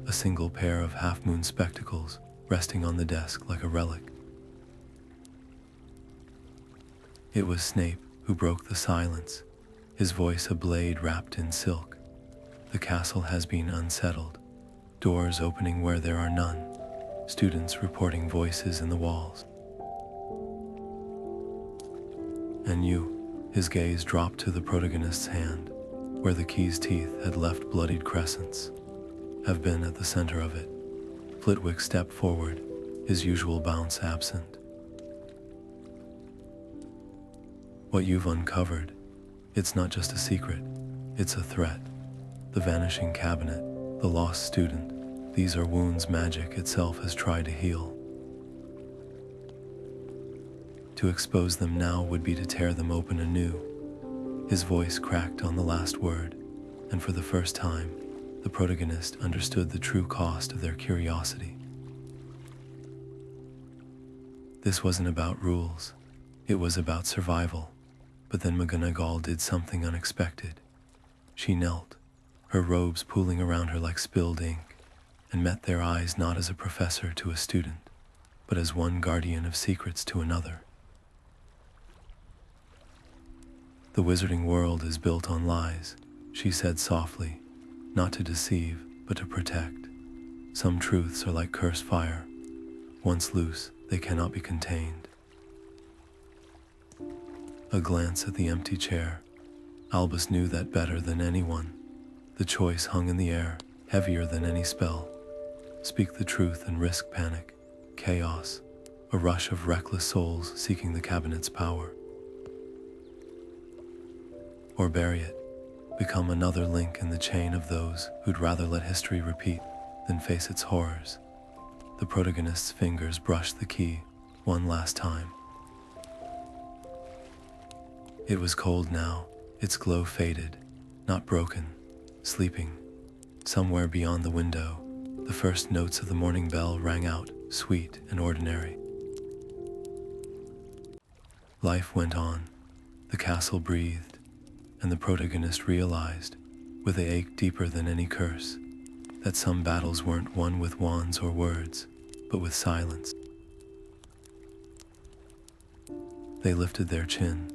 a single pair of half-moon spectacles resting on the desk like a relic. It was Snape who broke the silence, his voice a blade wrapped in silk. "The castle has been unsettled, doors opening where there are none, students reporting voices in the walls. And you," his gaze dropped to the Protagonist's hand, where the key's teeth had left bloodied crescents, "have been at the center of it." Flitwick stepped forward, his usual bounce absent. "What you've uncovered, it's not just a secret, it's a threat. The Vanishing Cabinet, the lost student, these are wounds magic itself has tried to heal. To expose them now would be to tear them open anew." His voice cracked on the last word, and for the first time, the Protagonist understood the true cost of their curiosity. This wasn't about rules, it was about survival. But then McGonagall did something unexpected. She knelt, her robes pooling around her like spilled ink, and met their eyes not as a professor to a student, but as one guardian of secrets to another. "The wizarding world is built on lies," she said softly, "not to deceive, but to protect. Some truths are like cursed fire. Once loose, they cannot be contained." A glance at the empty chair. Albus knew that better than anyone. The choice hung in the air, heavier than any spell. Speak the truth and risk panic, chaos, a rush of reckless souls seeking the cabinet's power. Or bury it, become another link in the chain of those who'd rather let history repeat than face its horrors. The Protagonist's fingers brushed the key one last time. It was cold now, its glow faded, not broken, sleeping. Somewhere beyond the window, the first notes of the morning bell rang out, sweet and ordinary. Life went on, the castle breathed, and the Protagonist realized, with a ache deeper than any curse, that some battles weren't won with wands or words, but with silence. They lifted their chin.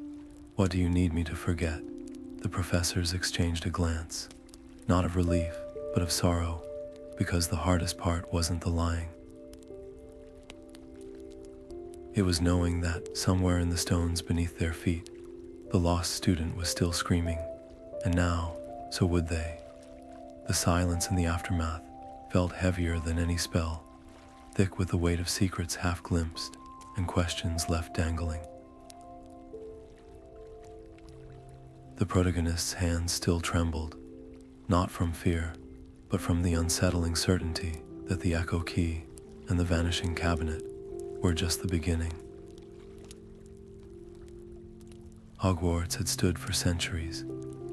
"What do you need me to forget?" The professors exchanged a glance, not of relief, but of sorrow, because the hardest part wasn't the lying. It was knowing that, somewhere in the stones beneath their feet, the lost student was still screaming, and now, so would they. The silence in the aftermath felt heavier than any spell, thick with the weight of secrets half glimpsed and questions left dangling. The Protagonist's hands still trembled, not from fear, but from the unsettling certainty that the Echo Key and the Vanishing Cabinet were just the beginning. Hogwarts had stood for centuries,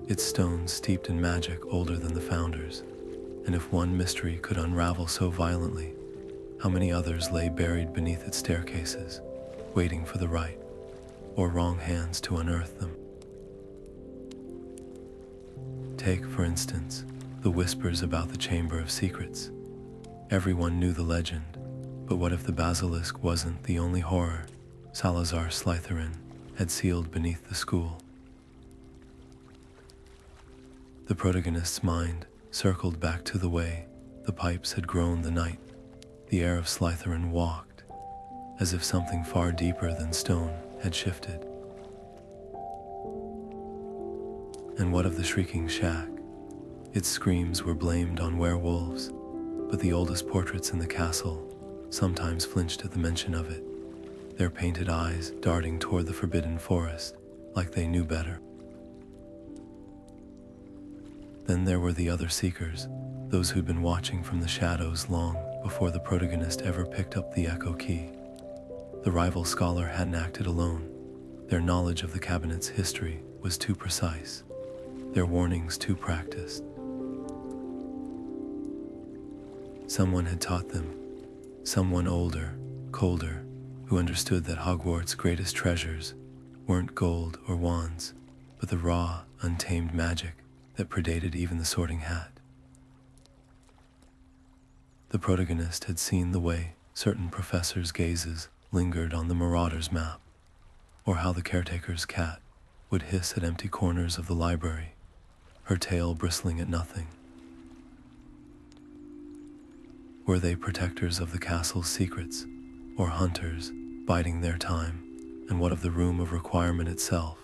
its stones steeped in magic older than the founders, and if one mystery could unravel so violently, how many others lay buried beneath its staircases, waiting for the right or wrong hands to unearth them. Take, for instance, the whispers about the Chamber of Secrets. Everyone knew the legend, but what if the basilisk wasn't the only horror Salazar Slytherin had sealed beneath the school? The Protagonist's mind circled back to the way the pipes had grown the night The air of Slytherin walked, as if something far deeper than stone had shifted. And what of the shrieking shack? Its screams were blamed on werewolves, but the oldest portraits in the castle sometimes flinched at the mention of it, their painted eyes darting toward the forbidden forest like they knew better. Then there were the other seekers, those who'd been watching from the shadows long before the protagonist ever picked up the echo key. The rival scholar hadn't acted alone. Their knowledge of the cabinet's history was too precise, their warnings too practiced. Someone had taught them, someone older, colder, who understood that Hogwarts' greatest treasures weren't gold or wands, but the raw, untamed magic that predated even the Sorting Hat. The protagonist had seen the way certain professors' gazes lingered on the Marauder's map, or how the caretaker's cat would hiss at empty corners of the library, her tail bristling at nothing. Were they protectors of the castle's secrets, or hunters biding their time? And what of the Room of Requirement itself?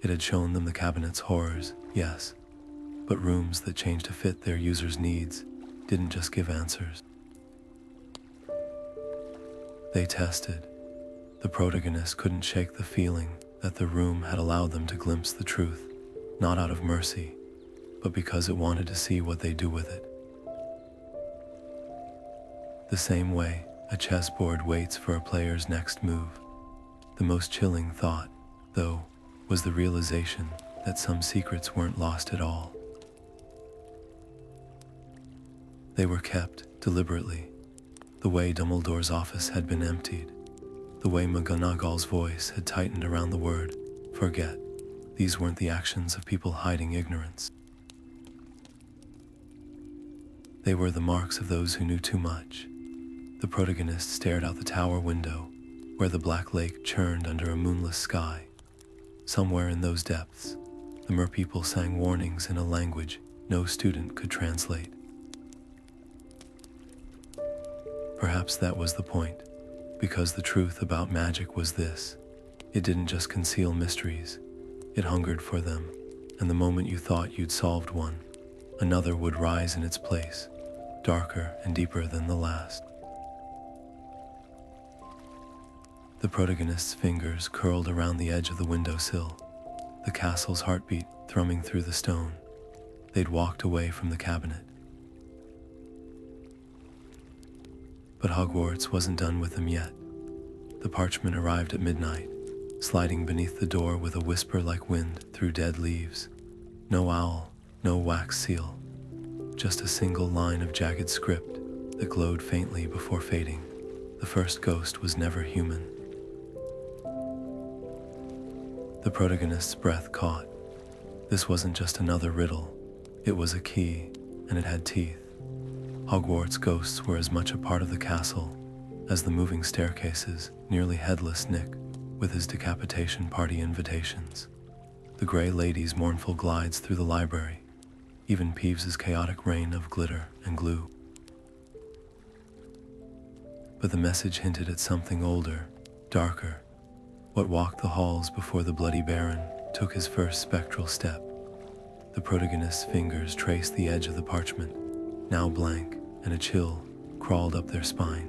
It had shown them the cabinet's horrors, yes, but rooms that changed to fit their users' needs didn't just give answers. They tested. The protagonist couldn't shake the feeling that the room had allowed them to glimpse the truth, not out of mercy, but because it wanted to see what they do with it. The same way a chessboard waits for a player's next move. The most chilling thought, though, was the realization that some secrets weren't lost at all. They were kept deliberately, the way Dumbledore's office had been emptied, the way McGonagall's voice had tightened around the word forget. These weren't the actions of people hiding ignorance. They were the marks of those who knew too much. The protagonist stared out the tower window, where the black lake churned under a moonless sky. Somewhere in those depths, the merpeople sang warnings in a language no student could translate. Perhaps that was the point, because the truth about magic was this: it didn't just conceal mysteries, it hungered for them, and the moment you thought you'd solved one, another would rise in its place, darker and deeper than the last. The protagonist's fingers curled around the edge of the windowsill, the castle's heartbeat thrumming through the stone. They'd walked away from the cabinet. But Hogwarts wasn't done with them yet. The parchment arrived at midnight, sliding beneath the door with a whisper like wind through dead leaves. No owl, no wax seal, just a single line of jagged script that glowed faintly before fading. The first ghost was never human. The protagonist's breath caught. This wasn't just another riddle. It was a key, and it had teeth. Hogwarts ghosts were as much a part of the castle as the moving staircases, nearly headless Nick with his decapitation party invitations, the Grey Lady's mournful glides through the library, even Peeves's chaotic reign of glitter and glue. But the message hinted at something older, darker. What walked the halls before the Bloody Baron took his first spectral step? The protagonist's fingers traced the edge of the parchment, now blank, and a chill crawled up their spine.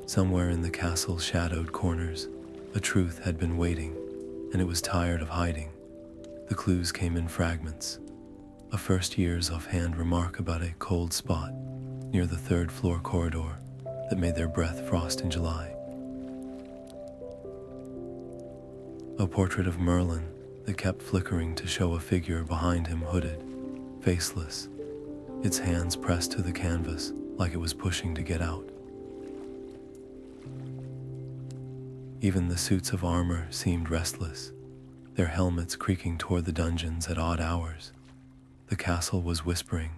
Somewhere in the castle's shadowed corners, a truth had been waiting, and it was tired of hiding. The clues came in fragments. A first year's offhand remark about a cold spot near the third floor corridor that made their breath frost in July. A portrait of Merlin that kept flickering to show a figure behind him hooded, faceless, its hands pressed to the canvas like it was pushing to get out. Even the suits of armor seemed restless, their helmets creaking toward the dungeons at odd hours. The castle was whispering,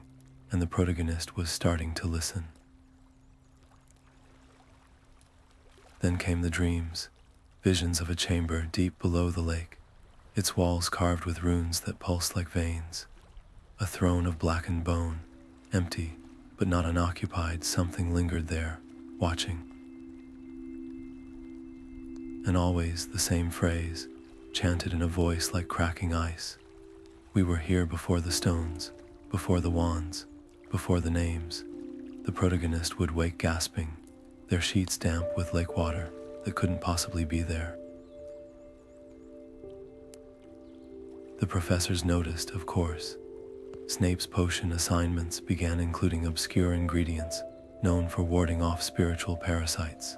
and the protagonist was starting to listen. Then came the dreams, visions of a chamber deep below the lake, its walls carved with runes that pulsed like veins, a throne of blackened bone, empty but not unoccupied. Something lingered there, watching. And always the same phrase, chanted in a voice like cracking ice. We were here before the stones, before the wands, before the names. The protagonist would wake gasping, their sheets damp with lake water that couldn't possibly be there. The professors noticed, of course. Snape's potion assignments began including obscure ingredients known for warding off spiritual parasites.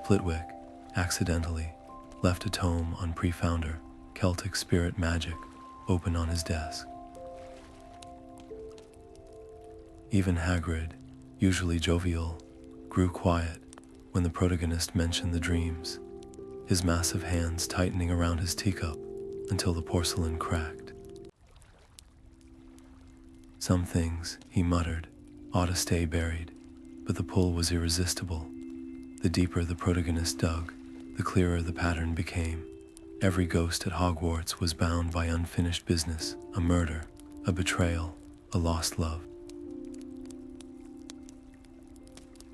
Flitwick, accidentally, left a tome on pre-founder Celtic spirit magic open on his desk. Even Hagrid, usually jovial, grew quiet when the protagonist mentioned the dreams, his massive hands tightening around his teacup until the porcelain cracked. Some things, he muttered, ought to stay buried, but the pull was irresistible. The deeper the protagonist dug, the clearer the pattern became. Every ghost at Hogwarts was bound by unfinished business, a murder, a betrayal, a lost love.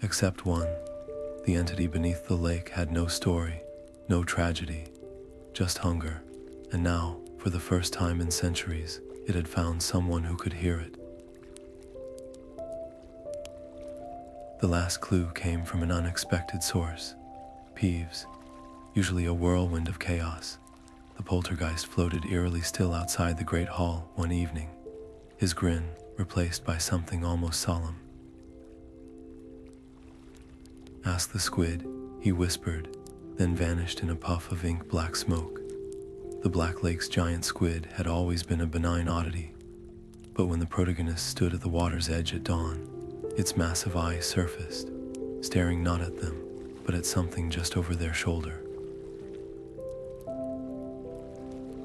Except one. The entity beneath the lake had no story, no tragedy, just hunger. And now, for the first time in centuries, it had found someone who could hear it. The last clue came from an unexpected source. Peeves, usually a whirlwind of chaos. The poltergeist floated eerily still outside the great hall one evening, his grin replaced by something almost solemn. "Ask the squid," he whispered, then vanished in a puff of ink-black smoke. The Black Lake's giant squid had always been a benign oddity, but when the protagonist stood at the water's edge at dawn, its massive eyes surfaced, staring not at them, but at something just over their shoulder.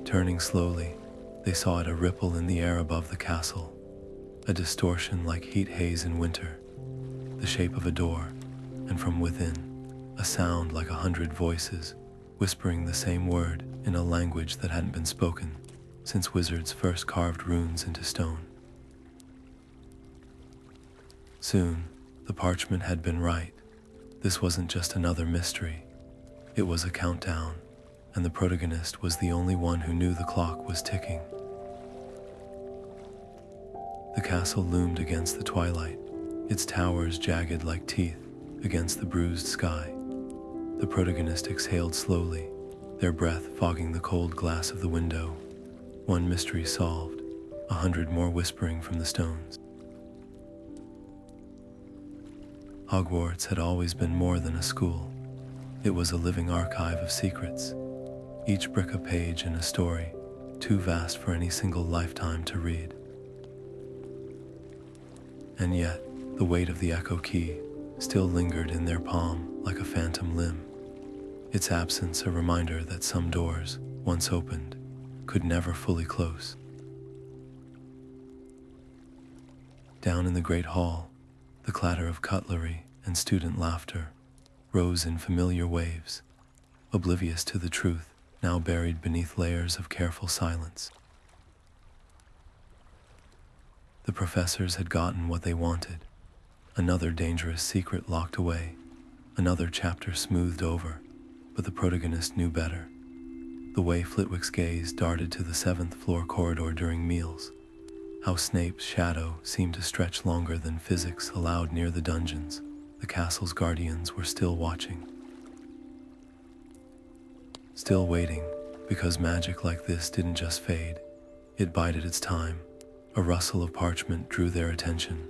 Turning slowly, they saw it a ripple in the air above the castle, a distortion like heat haze in winter, the shape of a door, and from within, a sound like 100 voices, whispering the same word in a language that hadn't been spoken since wizards first carved runes into stone. Soon, the parchment had been right. This wasn't just another mystery. It was a countdown, and the protagonist was the only one who knew the clock was ticking. The castle loomed against the twilight, its towers jagged like teeth against the bruised sky. The protagonist exhaled slowly, their breath fogging the cold glass of the window. One mystery solved, 100 more whispering from the stones. Hogwarts had always been more than a school. It was a living archive of secrets, each brick a page in a story, too vast for any single lifetime to read. And yet, the weight of the echo key still lingered in their palm like a phantom limb, its absence a reminder that some doors, once opened, could never fully close. Down in the great hall, the clatter of cutlery and student laughter rose in familiar waves, oblivious to the truth now buried beneath layers of careful silence. The professors had gotten what they wanted, another dangerous secret locked away, another chapter smoothed over, but the protagonist knew better. The way Flitwick's gaze darted to the 7th floor corridor during meals, how Snape's shadow seemed to stretch longer than physics allowed near the dungeons. The castle's guardians were still watching. Still waiting, because magic like this didn't just fade, it bided its time. A rustle of parchment drew their attention.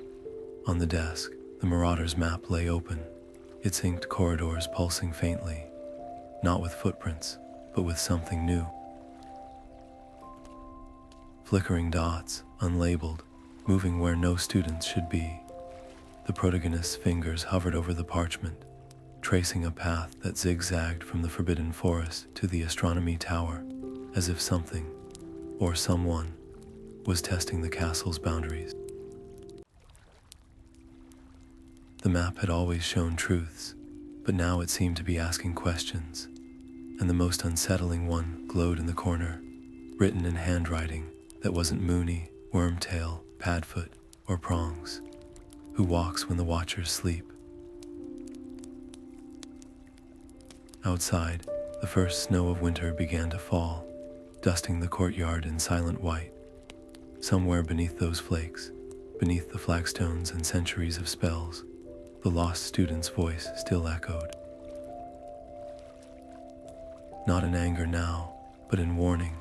On the desk, the Marauder's map lay open, its inked corridors pulsing faintly, not with footprints, but with something new. Flickering dots, unlabeled, moving where no students should be. The protagonist's fingers hovered over the parchment, tracing a path that zigzagged from the Forbidden Forest to the Astronomy Tower, as if something, or someone, was testing the castle's boundaries. The map had always shown truths, but now it seemed to be asking questions, and the most unsettling one glowed in the corner, written in handwriting that wasn't Moony, Wormtail, Padfoot, or Prongs, who walks when the watchers sleep. Outside, the first snow of winter began to fall, dusting the courtyard in silent white. Somewhere beneath those flakes, beneath the flagstones and centuries of spells, the lost student's voice still echoed. Not in anger now, but in warning,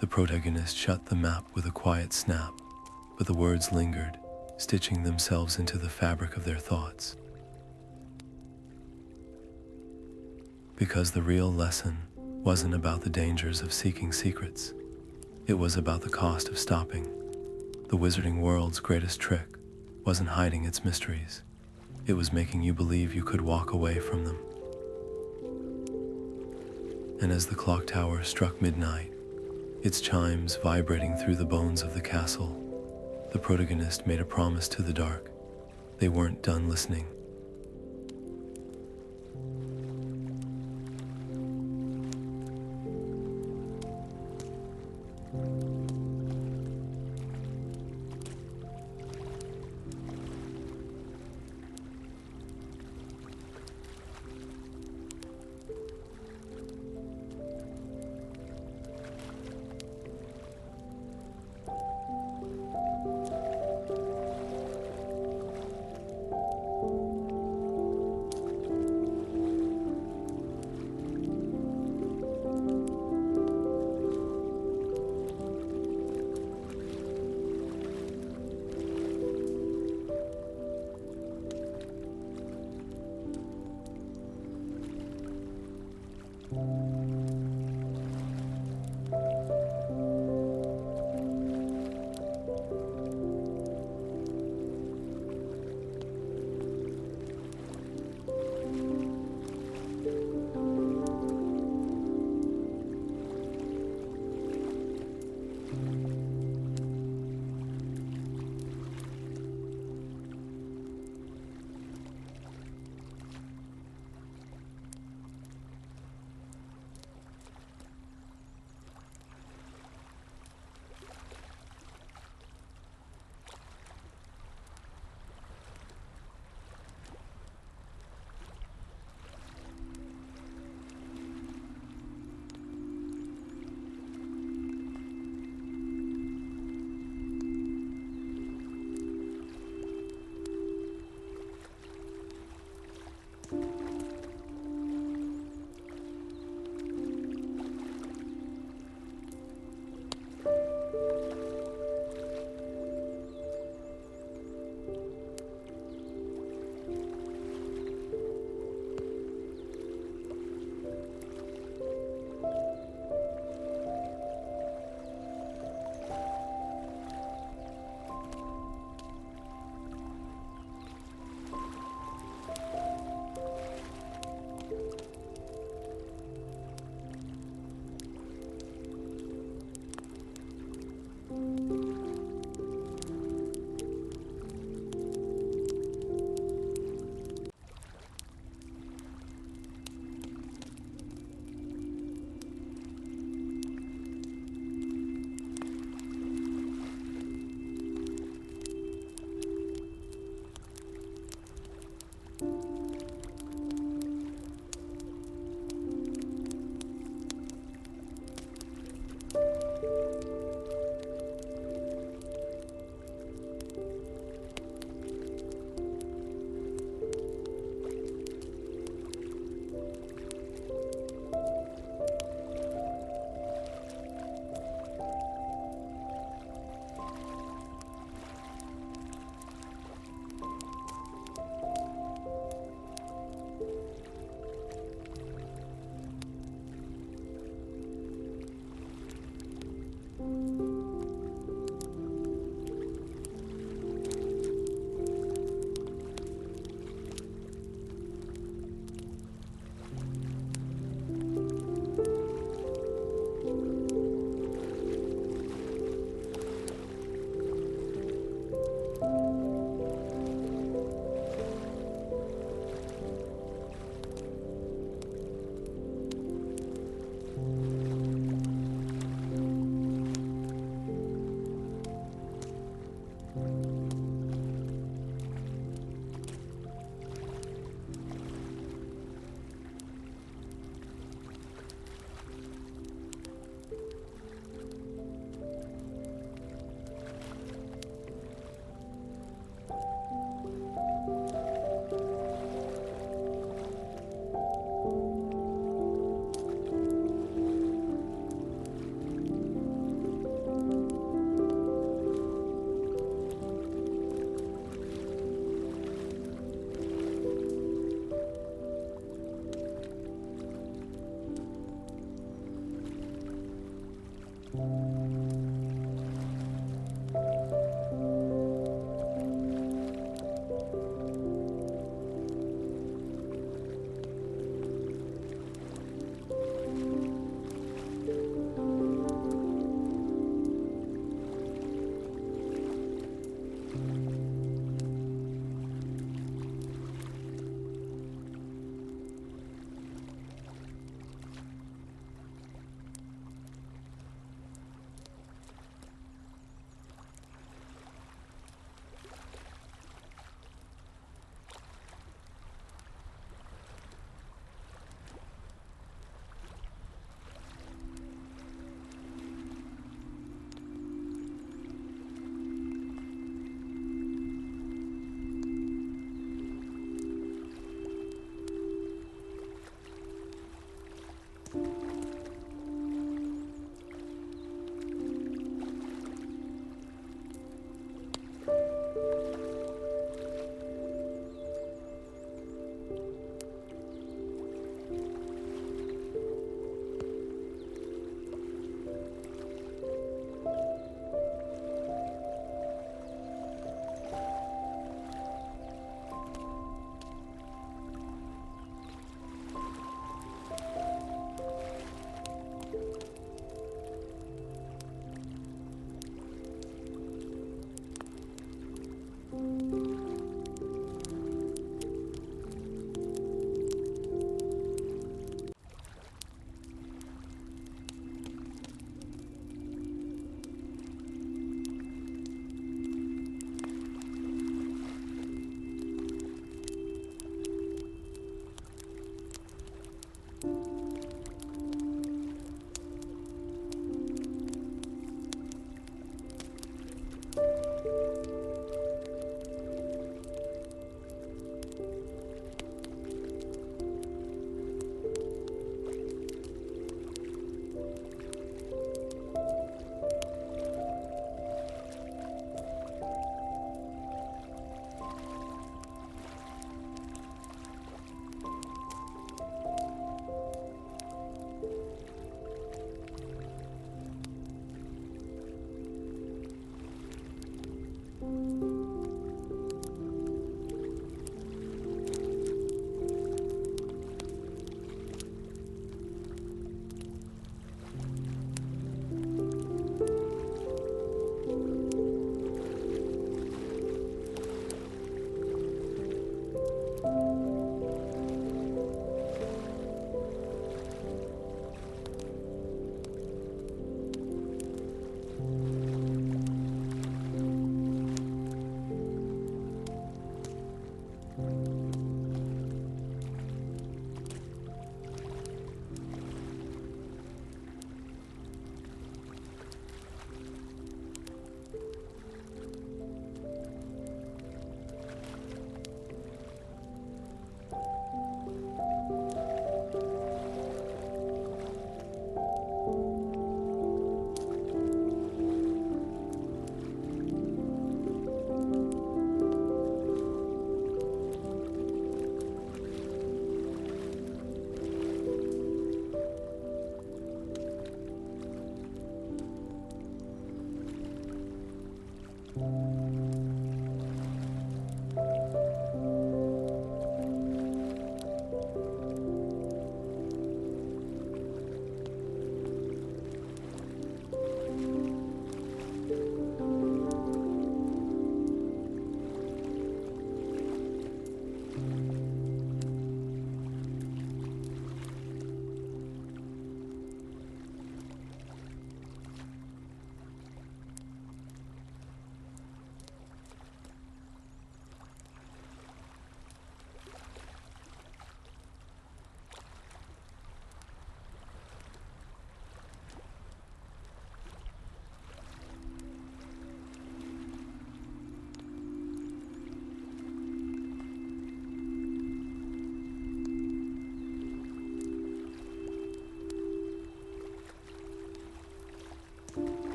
the protagonist shut the map with a quiet snap, but the words lingered, stitching themselves into the fabric of their thoughts. Because the real lesson wasn't about the dangers of seeking secrets. It was about the cost of stopping. The wizarding world's greatest trick wasn't hiding its mysteries. It was making you believe you could walk away from them. And as the clock tower struck midnight, its chimes vibrating through the bones of the castle, the protagonist made a promise to the dark. They weren't done listening.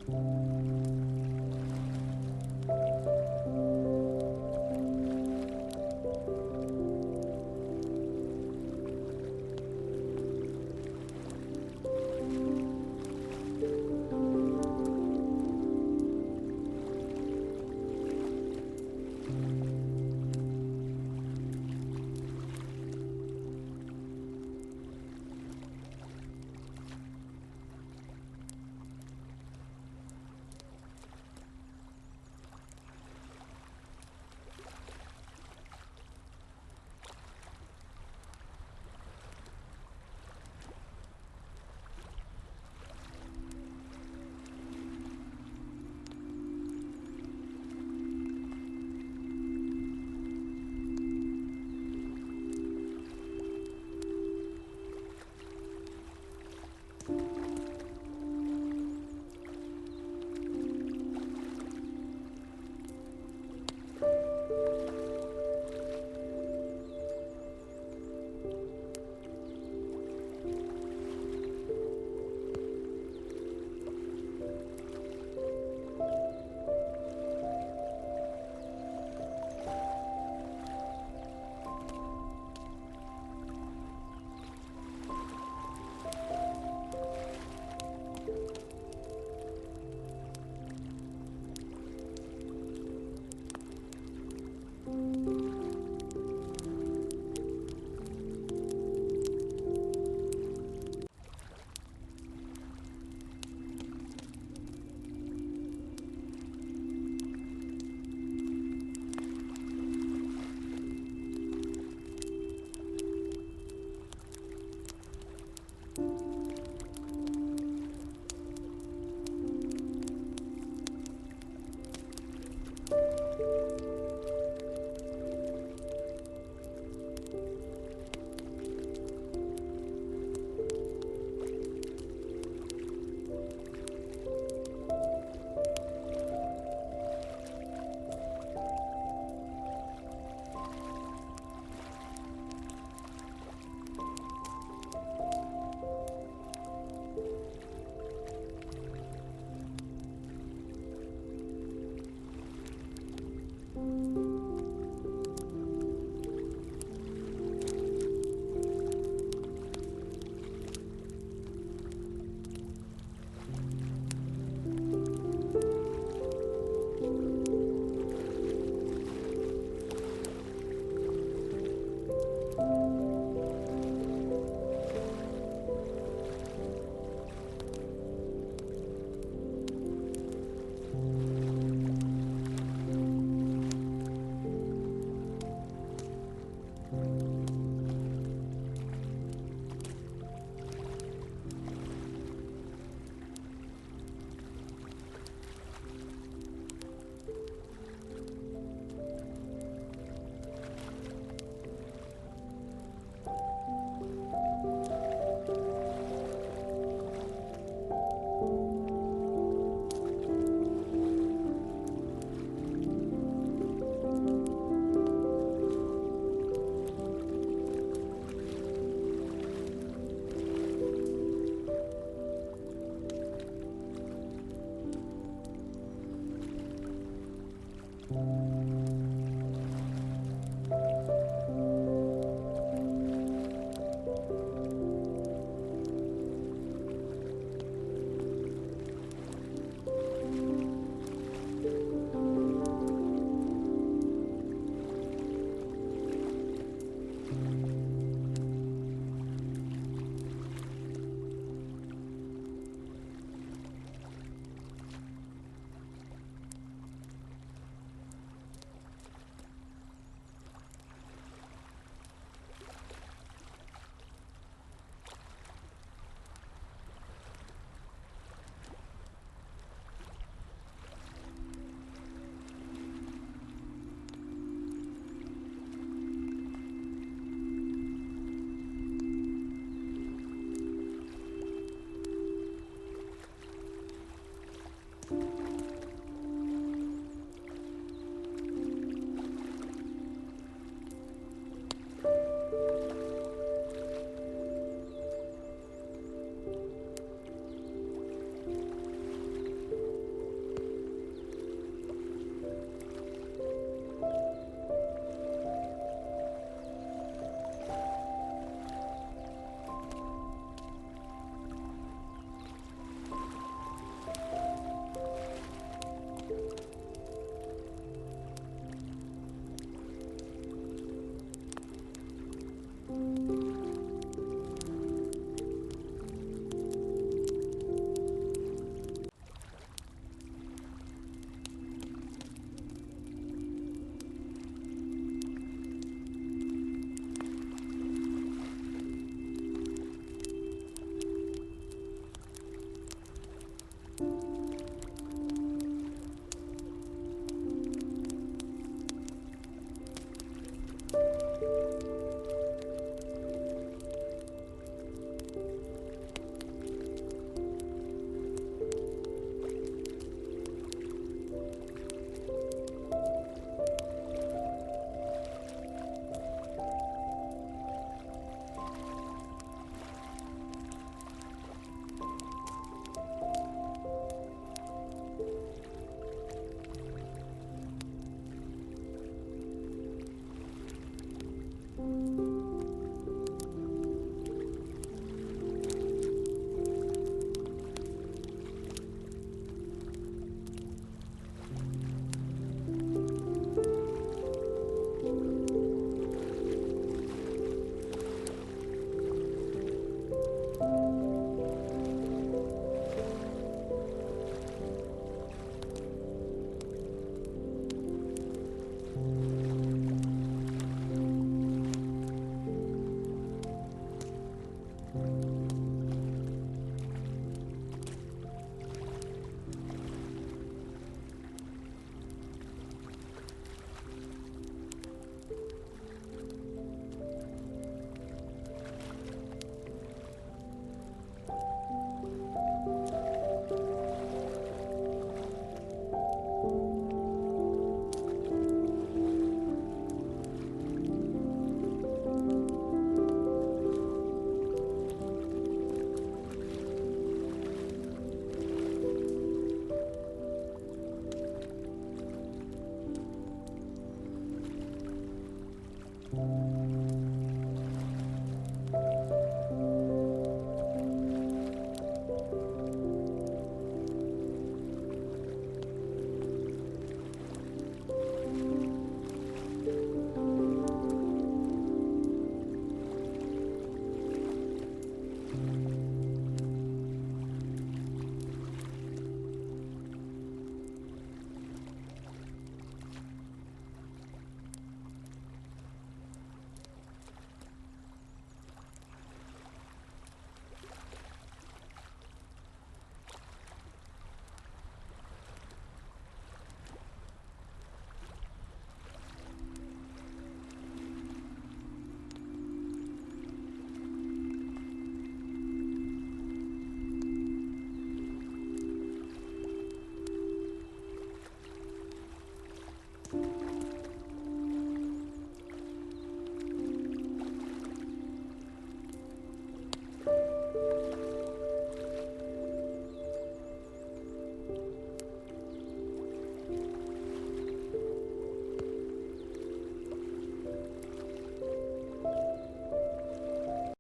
you